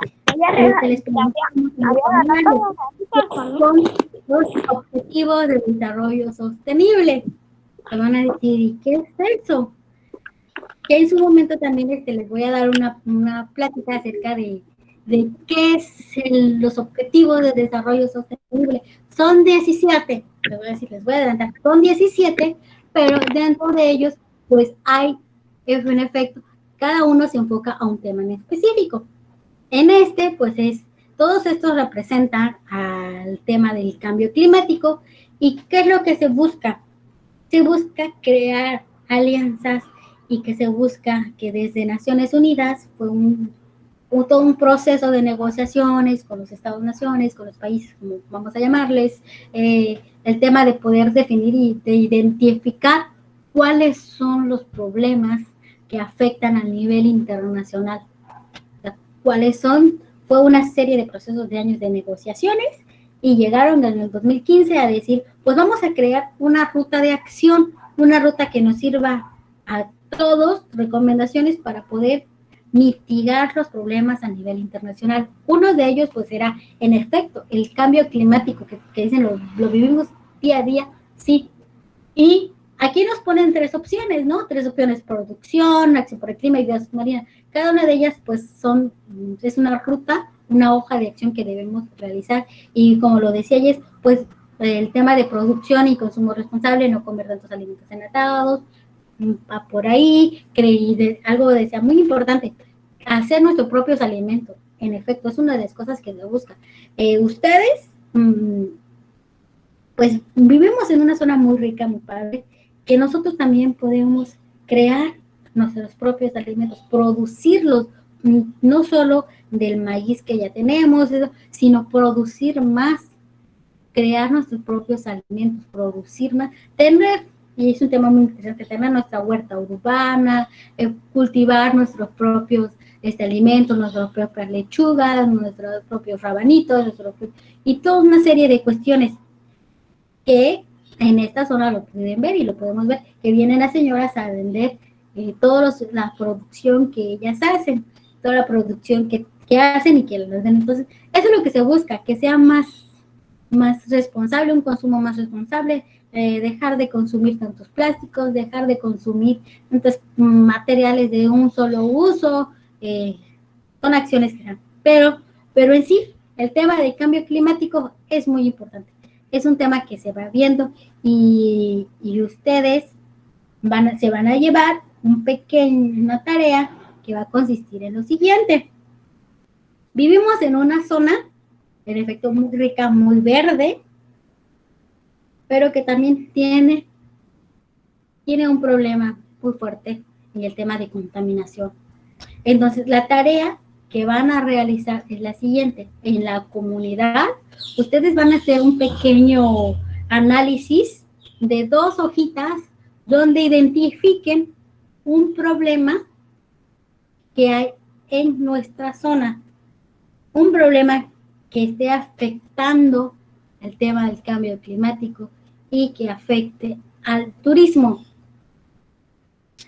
les preguntamos son los objetivos de desarrollo sostenible. Se van a decir, ¿y qué es eso? Que en su momento también les voy a dar una plática acerca de qué es los objetivos de desarrollo sostenible. Son 17, les voy a adelantar, son 17, pero dentro de ellos, pues hay, en efecto, cada uno se enfoca a un tema en específico. En pues todos estos representan al tema del cambio climático. ¿Y qué es lo que se busca? Se busca crear alianzas y que se busca que desde Naciones Unidas fue todo un proceso de negociaciones con los Estados-naciones, con los países, como vamos a llamarles, el tema de poder definir y de identificar cuáles son los problemas que afectan a nivel internacional. ¿Cuáles son? Fue una serie de procesos de años de negociaciones y llegaron en el 2015 a decir, pues vamos a crear una ruta de acción, una ruta que nos sirva a todos, recomendaciones para poder mitigar los problemas a nivel internacional. Uno de ellos, pues, era, en efecto, el cambio climático, que dicen, lo vivimos día a día, sí. Y aquí nos ponen 3 opciones, ¿no? 3 opciones: producción, acción por el clima y vida submarina. Cada una de ellas, pues, es una ruta, una hoja de acción que debemos realizar. Y como lo decía ayer, pues, el tema de producción y consumo responsable, no comer tantos alimentos enlatados, va por ahí. Algo decía muy importante, hacer nuestros propios alimentos. En efecto, es una de las cosas que se busca. Ustedes, pues, vivimos en una zona muy rica, muy padre, que nosotros también podemos crear nuestros propios alimentos, producirlos, no solo del maíz que ya tenemos, sino producir más, crear nuestros propios alimentos, producir más, y es un tema muy interesante, tener nuestra huerta urbana, cultivar nuestros propios alimentos, nuestras propias lechugas, nuestros propios rabanitos, y toda una serie de cuestiones que en esta zona lo pueden ver y lo podemos ver, que vienen las señoras a vender toda la producción que ellas hacen, toda la producción que hacen y que las venden. Entonces, eso es lo que se busca, que sea más responsable, un consumo más responsable, dejar de consumir tantos plásticos, dejar de consumir tantos materiales de un solo uso, son acciones que dan. Pero en sí, el tema del cambio climático es muy importante. Es un tema que se va viendo y ustedes se van a llevar una tarea que va a consistir en lo siguiente. Vivimos en una zona, en efecto, muy rica, muy verde, pero que también tiene un problema muy fuerte en el tema de contaminación. Entonces, la tarea que van a realizar es la siguiente. En la comunidad, ustedes van a hacer un pequeño análisis de 2 hojitas donde identifiquen un problema que hay en nuestra zona, un problema que esté afectando el tema del cambio climático y que afecte al turismo.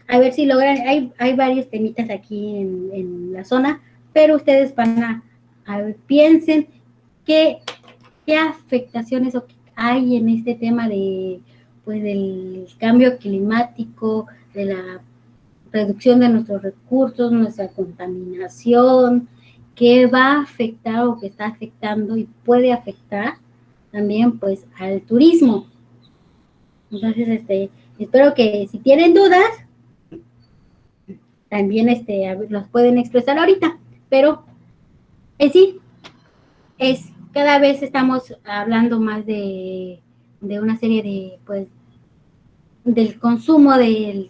A ver si logran, hay varios temitas aquí en la zona, pero ustedes van a ver, piensen qué qué afectaciones o qué hay en este tema de, pues, del cambio climático, de la reducción de nuestros recursos, nuestra contaminación, qué va a afectar o que está afectando y puede afectar también pues al turismo. Entonces, espero que si tienen dudas, también los pueden expresar ahorita, pero sí, cada vez estamos hablando más de una serie de, pues, del consumo, de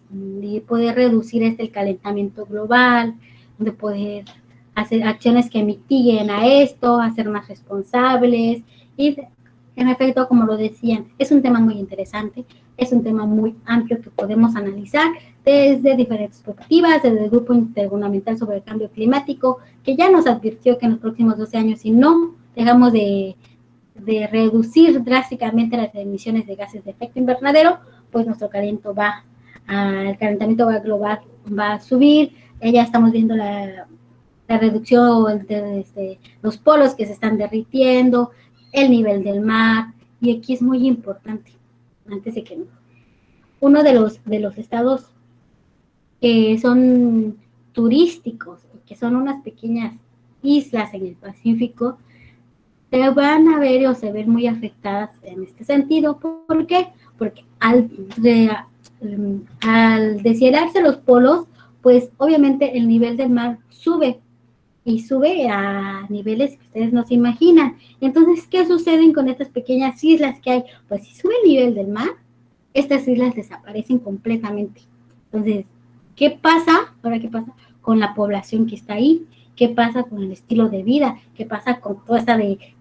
poder reducir el calentamiento global, de poder hacer acciones que mitiguen a esto, hacer más responsables, y en efecto, como lo decían, es un tema muy interesante, es un tema muy amplio que podemos analizar desde diferentes perspectivas, desde el Grupo Intergubernamental sobre el Cambio Climático, que ya nos advirtió que en los próximos 12 años, si no dejamos de reducir drásticamente las emisiones de gases de efecto invernadero, pues nuestro el calentamiento global va a subir. Ya estamos viendo la reducción de los polos que se están derritiendo, el nivel del mar, y aquí es muy importante, antes de que uno de los estados que son turísticos, que son unas pequeñas islas en el Pacífico, se van a ver o se ven muy afectadas en este sentido. ¿Por qué? Porque al deshielarse los polos, pues obviamente el nivel del mar sube, y sube a niveles que ustedes no se imaginan. Entonces, ¿qué sucede con estas pequeñas islas que hay? Pues si sube el nivel del mar, estas islas desaparecen completamente. Entonces, ¿qué pasa? Ahora, ¿qué pasa con la población que está ahí? ¿Qué pasa con el estilo de vida? ¿Qué pasa con toda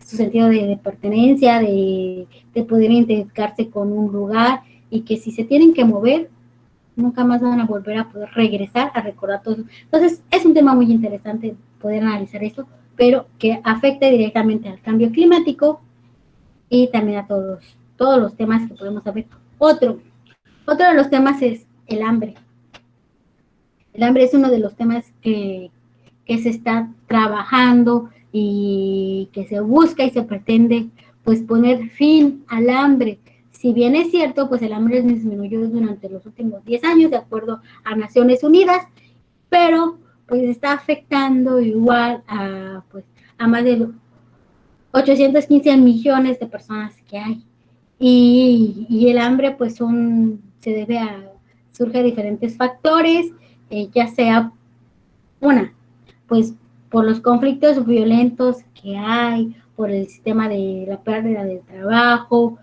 su sentido de pertenencia, de poder identificarse con un lugar, y que si se tienen que mover, nunca más van a volver a poder regresar a recordar todo eso? Entonces, es un tema muy interesante poder analizar esto, pero que afecta directamente al cambio climático y también a todos los temas que podemos saber. Otro de los temas es el hambre. El hambre es uno de los temas que se está trabajando y que se busca y se pretende pues poner fin al hambre. Si bien es cierto, pues el hambre disminuyó durante los últimos 10 años, de acuerdo a Naciones Unidas, pero pues está afectando igual a más de 815 millones de personas que hay. Y el hambre pues surge a diferentes factores, ya sea pues por los conflictos violentos que hay, por el sistema de la pérdida del trabajo,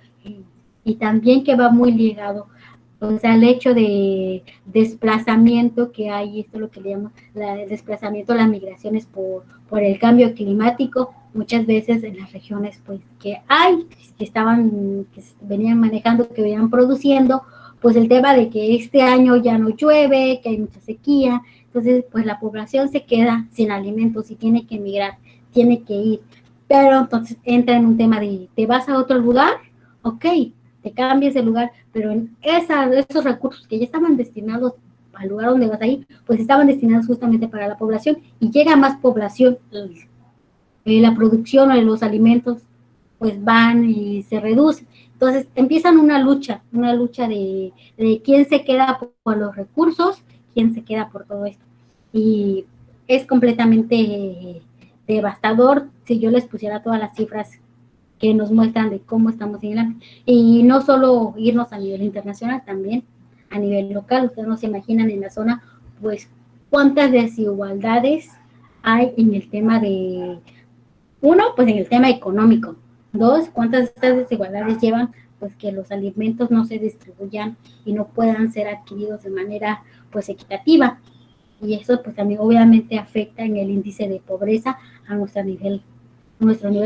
y también que va muy ligado, o sea, el hecho de desplazamiento que hay, esto es lo que le llaman el desplazamiento, las migraciones por el cambio climático, muchas veces en las regiones pues que venían manejando, que venían produciendo, pues el tema de que este año ya no llueve, que hay mucha sequía, entonces pues la población se queda sin alimentos y tiene que emigrar, tiene que ir, pero entonces entra en un tema de, ¿te vas a otro lugar? Ok, te cambias de lugar, pero en esos recursos que ya estaban destinados al lugar donde vas a ir, pues estaban destinados justamente para la población, y llega más población, la producción de los alimentos pues van y se reduce. Entonces empiezan una lucha de quién se queda por los recursos, quién se queda por todo esto. Y es completamente devastador si yo les pusiera todas las cifras que nos muestran de cómo estamos en el hambre. Y no solo irnos a nivel internacional, también a nivel local. Ustedes no se imaginan en la zona, pues, cuántas desigualdades hay en el tema de, uno, pues en el tema económico. Dos, cuántas de estas desigualdades llevan pues que los alimentos no se distribuyan y no puedan ser adquiridos de manera pues equitativa. Y eso pues también obviamente afecta en el índice de pobreza a nuestro nivel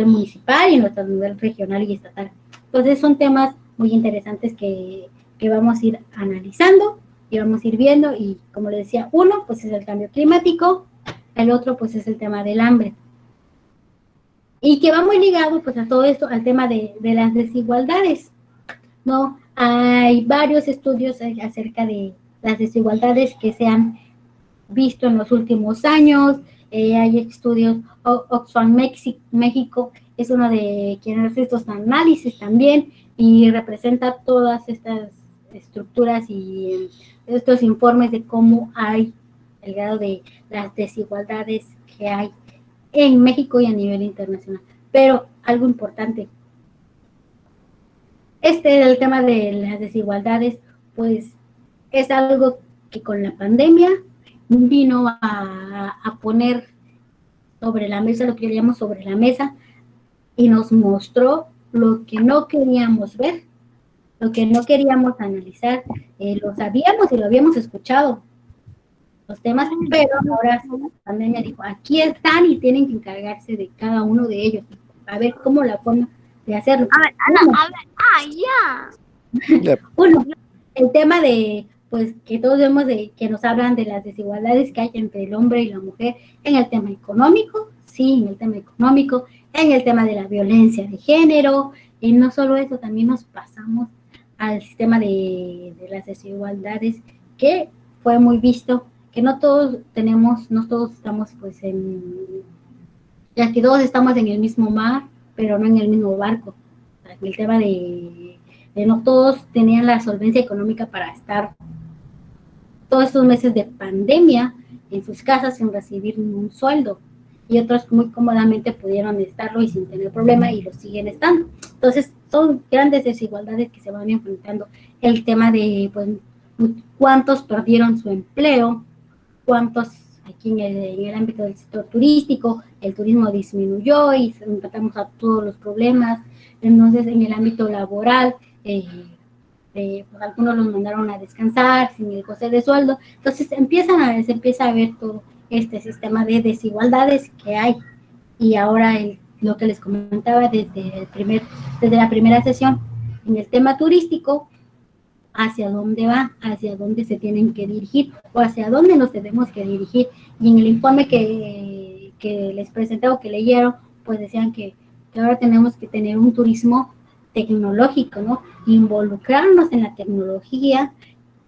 municipal y nuestro nivel regional y estatal. Entonces son temas muy interesantes que vamos a ir analizando y vamos a ir viendo, y como les decía, uno pues es el cambio climático, el otro pues es el tema del hambre. Y que va muy ligado pues a todo esto, al tema de las desigualdades, ¿no? Hay varios estudios acerca de las desigualdades que se han visto en los últimos años. Hay estudios, Oxfam México es uno de quienes hace estos análisis también y representa todas estas estructuras y estos informes de cómo hay el grado de las desigualdades que hay en México y a nivel internacional. Pero algo importante, el tema de las desigualdades, pues es algo que con la pandemia vino a poner sobre la mesa, lo que llamamos sobre la mesa, y nos mostró lo que no queríamos ver, lo que no queríamos analizar, lo sabíamos y lo habíamos escuchado, los temas, pero ahora la pandemia dijo, aquí están y tienen que encargarse de cada uno de ellos, a ver cómo la forma de hacerlo. Uno, el tema de, pues, que todos vemos que nos hablan de las desigualdades que hay entre el hombre y la mujer en el tema económico, sí, en el tema económico, en el tema de la violencia de género, y no solo eso, también nos pasamos al sistema de las desigualdades, que fue muy visto, que no todos estamos pues ya que todos estamos en el mismo mar, pero no en el mismo barco. El tema de no todos tenían la solvencia económica para estar todos estos meses de pandemia en sus casas sin recibir ningún sueldo, y otros muy cómodamente pudieron estarlo y sin tener problema y lo siguen estando. Entonces son grandes desigualdades que se van enfrentando. El tema de pues, cuántos perdieron su empleo, cuántos aquí en el ámbito del sector turístico, el turismo disminuyó y enfrentamos a todos los problemas. Entonces en el ámbito laboral, pues algunos los mandaron a descansar sin el goce de sueldo. Entonces se empieza a ver todo este sistema de desigualdades que hay. Y ahora lo que les comentaba desde la primera sesión, en el tema turístico, hacia dónde va, hacia dónde se tienen que dirigir o hacia dónde nos tenemos que dirigir. Y en el informe que les presenté o que leyeron, pues decían que ahora tenemos que tener un turismo tecnológico, ¿no? Involucrarnos en la tecnología,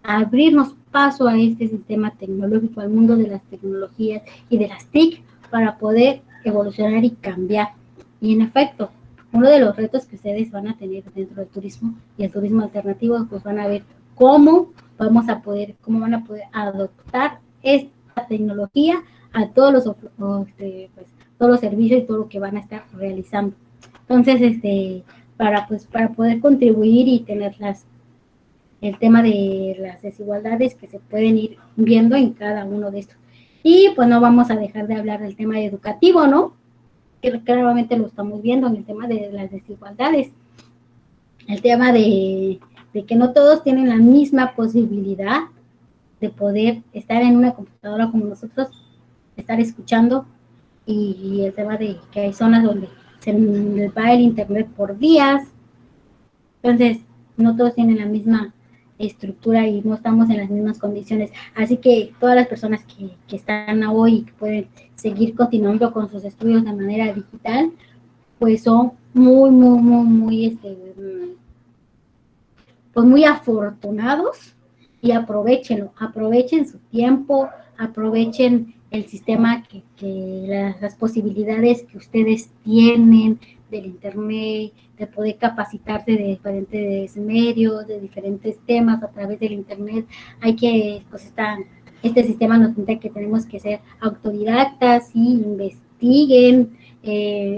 abrirnos paso a este sistema tecnológico, al mundo de las tecnologías y de las TIC, para poder evolucionar y cambiar. Y en efecto, uno de los retos que ustedes van a tener dentro del turismo y el turismo alternativo, pues van a ver cómo van a poder adoptar esta tecnología a todos los todos los servicios y todo lo que van a estar realizando. Entonces, para poder contribuir y tener el tema de las desigualdades que se pueden ir viendo en cada uno de estos. Y pues no vamos a dejar de hablar del tema educativo, ¿no? Que claramente lo estamos viendo en el tema de las desigualdades. El tema de que no todos tienen la misma posibilidad de poder estar en una computadora como nosotros, estar escuchando, y el tema de que hay zonas donde se les va el internet por días. Entonces, no todos tienen la misma estructura y no estamos en las mismas condiciones. Así que todas las personas que están hoy y que pueden seguir continuando con sus estudios de manera digital, pues son muy afortunados, y aprovechenlo, aprovechen su tiempo, aprovechen el sistema las posibilidades que ustedes tienen del internet, de poder capacitarse de diferentes medios, de diferentes temas a través del internet. Hay que, pues este sistema nos indica que tenemos que ser autodidactas y investiguen,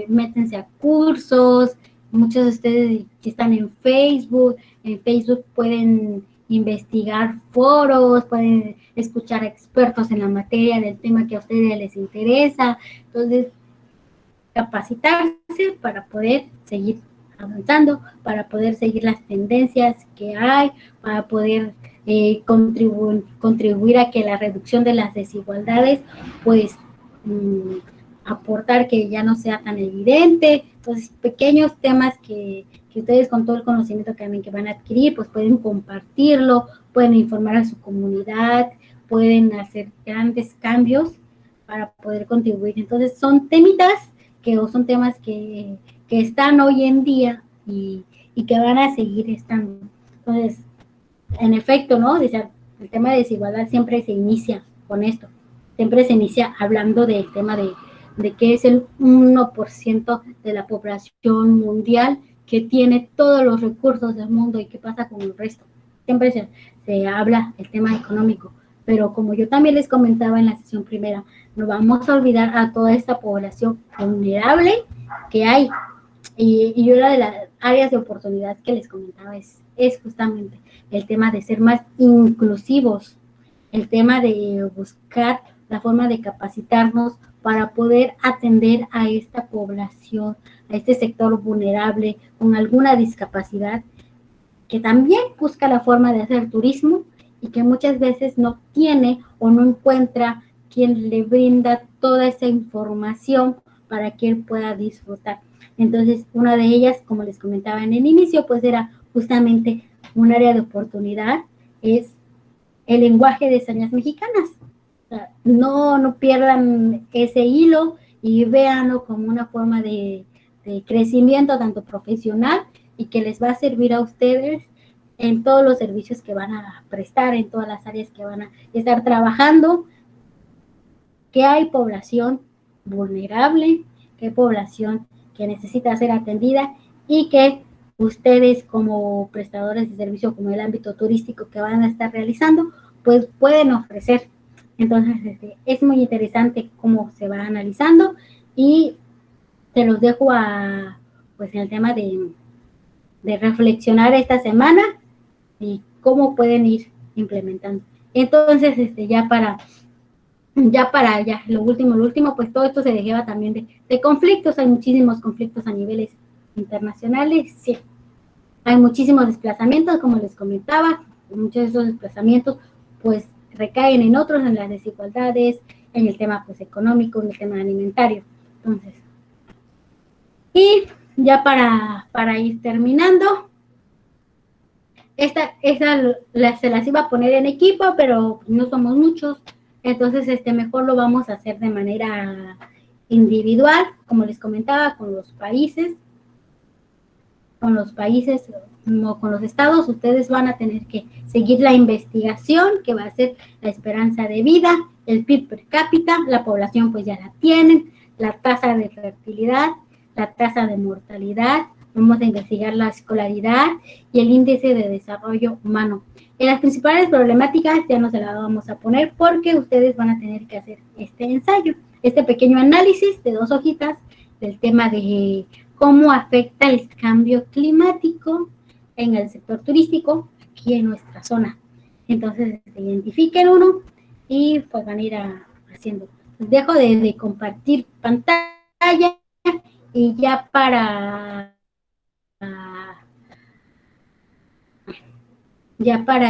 métense a cursos. Muchos de ustedes que están en Facebook pueden investigar foros, pueden escuchar a expertos en la materia del tema que a ustedes les interesa. Entonces, capacitarse para poder seguir avanzando, para poder seguir las tendencias que hay, para poder contribuir a que la reducción de las desigualdades, pues, aportar que ya no sea tan evidente. Entonces, pequeños temas que ustedes, con todo el conocimiento que van a adquirir, pues pueden compartirlo, pueden informar a su comunidad, pueden hacer grandes cambios para poder contribuir. Entonces, son temas que están hoy en día y que van a seguir estando. Entonces, en efecto, ¿no? El tema de desigualdad siempre se inicia con esto, siempre se inicia hablando del tema de de que es el 1% de la población mundial que tiene todos los recursos del mundo y qué pasa con el resto. Siempre se habla del tema económico, pero como yo también les comentaba en la sesión primera, no vamos a olvidar a toda esta población vulnerable que hay. Y una de las áreas de oportunidad que les comentaba es justamente el tema de ser más inclusivos, el tema de buscar la forma de capacitarnos para poder atender a esta población, a este sector vulnerable con alguna discapacidad, que también busca la forma de hacer turismo y que muchas veces no tiene o no encuentra quien le brinda toda esa información para que él pueda disfrutar. Entonces, una de ellas, como les comentaba en el inicio, pues era justamente un área de oportunidad, es el lenguaje de señas mexicanas. O sea, no pierdan ese hilo y véanlo como una forma de crecimiento tanto profesional y que les va a servir a ustedes en todos los servicios que van a prestar, en todas las áreas que van a estar trabajando, que hay población vulnerable, que hay población que necesita ser atendida y que ustedes como prestadores de servicio, como el ámbito turístico que van a estar realizando, pues pueden ofrecer. Entonces, es muy interesante cómo se va analizando y se los dejo pues en el tema de reflexionar esta semana y cómo pueden ir implementando. Entonces, ya lo último, pues todo esto se deriva también de conflictos. Hay muchísimos conflictos a niveles internacionales, sí. Hay muchísimos desplazamientos, como les comentaba, muchos de esos desplazamientos pues recaen en otros, en las desigualdades, en el tema pues económico, en el tema alimentario. Entonces, y ya para ir terminando, esta se las iba a poner en equipo, pero no somos muchos, entonces mejor lo vamos a hacer de manera individual, como les comentaba, con los países, no con los estados. Ustedes van a tener que seguir la investigación, que va a ser la esperanza de vida, el PIB per cápita, la población pues ya la tienen, la tasa de fertilidad, la tasa de mortalidad, vamos a investigar la escolaridad y el índice de desarrollo humano. En las principales problemáticas ya no se las vamos a poner porque ustedes van a tener que hacer este ensayo, este pequeño análisis de 2 hojitas del tema de cómo afecta el cambio climático en el sector turístico aquí en nuestra zona. Entonces, identifiquen uno y pues van a ir haciendo. Les dejo de compartir pantalla y ya para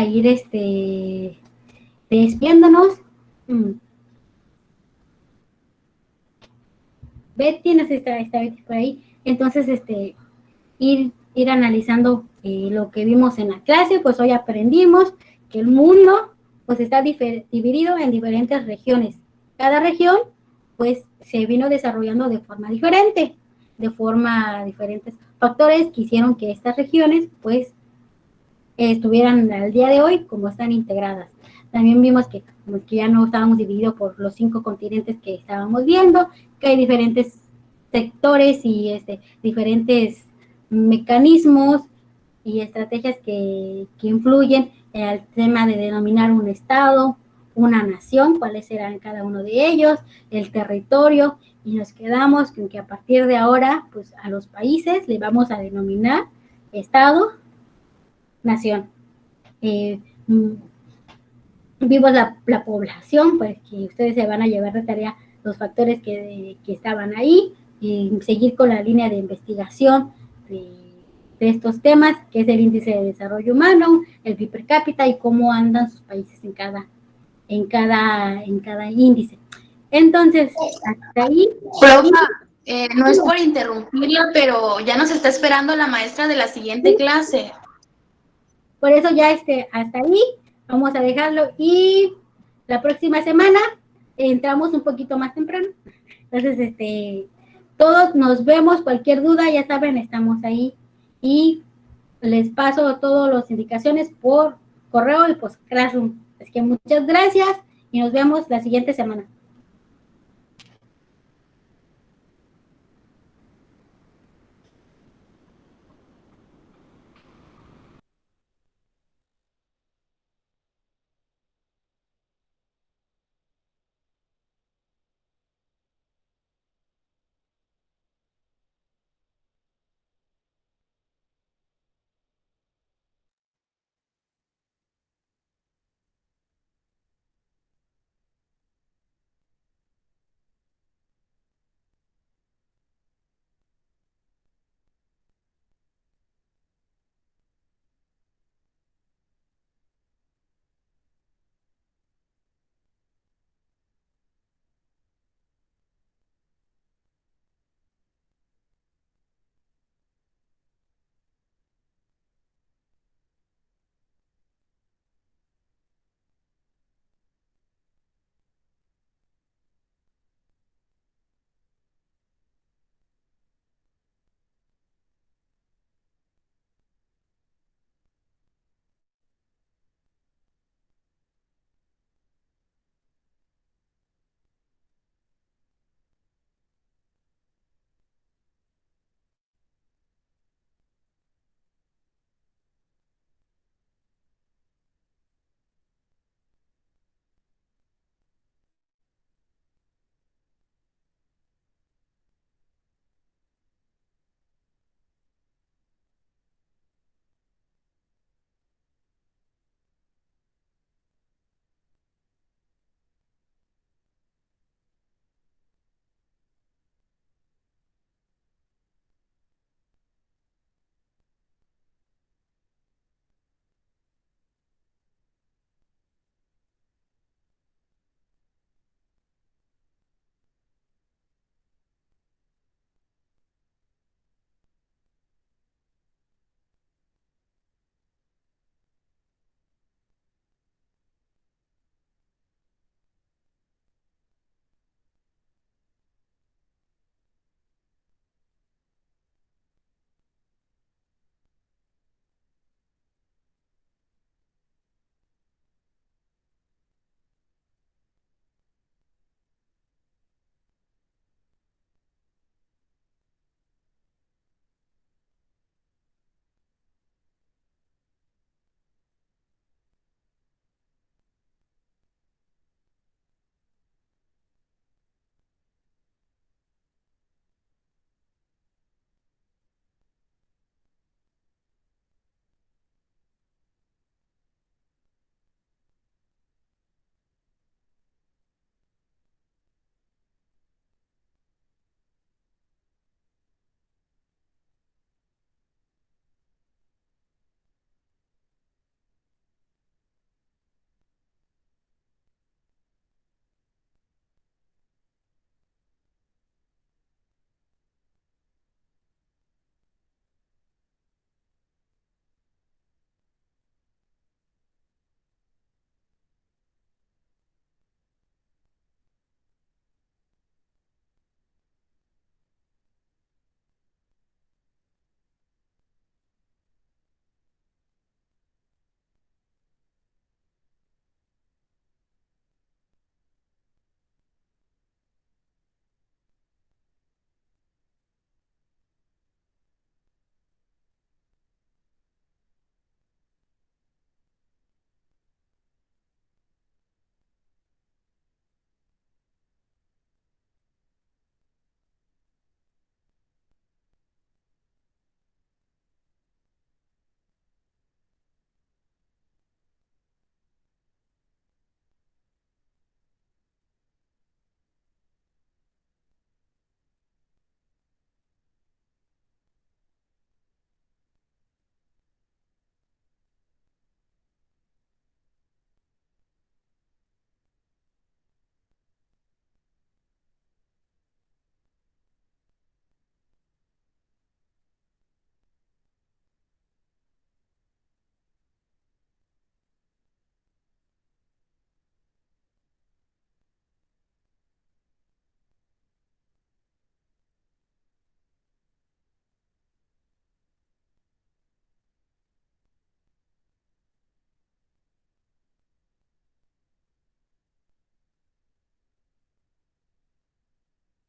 ir despidiéndonos. Betty, no sé si está Betty por ahí. Entonces, ir analizando lo que vimos en la clase. Pues hoy aprendimos que el mundo pues está dividido en diferentes regiones. Cada región pues se vino desarrollando de forma diferente, diferentes factores que hicieron que estas regiones pues estuvieran al día de hoy como están integradas. También vimos que ya no estábamos divididos por los 5 continentes que estábamos viendo, que hay diferentes sectores y diferentes mecanismos y estrategias que influyen en el tema de denominar un estado, una nación, cuáles serán cada uno de ellos, el territorio, y nos quedamos con que a partir de ahora, pues a los países le vamos a denominar estado, nación. Vimos la población, pues que ustedes se van a llevar de tarea los factores que estaban ahí y seguir con la línea de investigación de estos temas, que es el índice de desarrollo humano, el PIB per cápita y cómo andan sus países en cada índice. Entonces, hasta ahí.
Profa, no es por interrumpirla, pero ya nos está esperando la maestra de la siguiente clase.
Por eso ya hasta ahí vamos a dejarlo y la próxima semana entramos un poquito más temprano. Entonces, todos nos vemos, cualquier duda, ya saben, estamos ahí y les paso todas las indicaciones por correo y por Classroom. Así que muchas gracias y nos vemos la siguiente semana.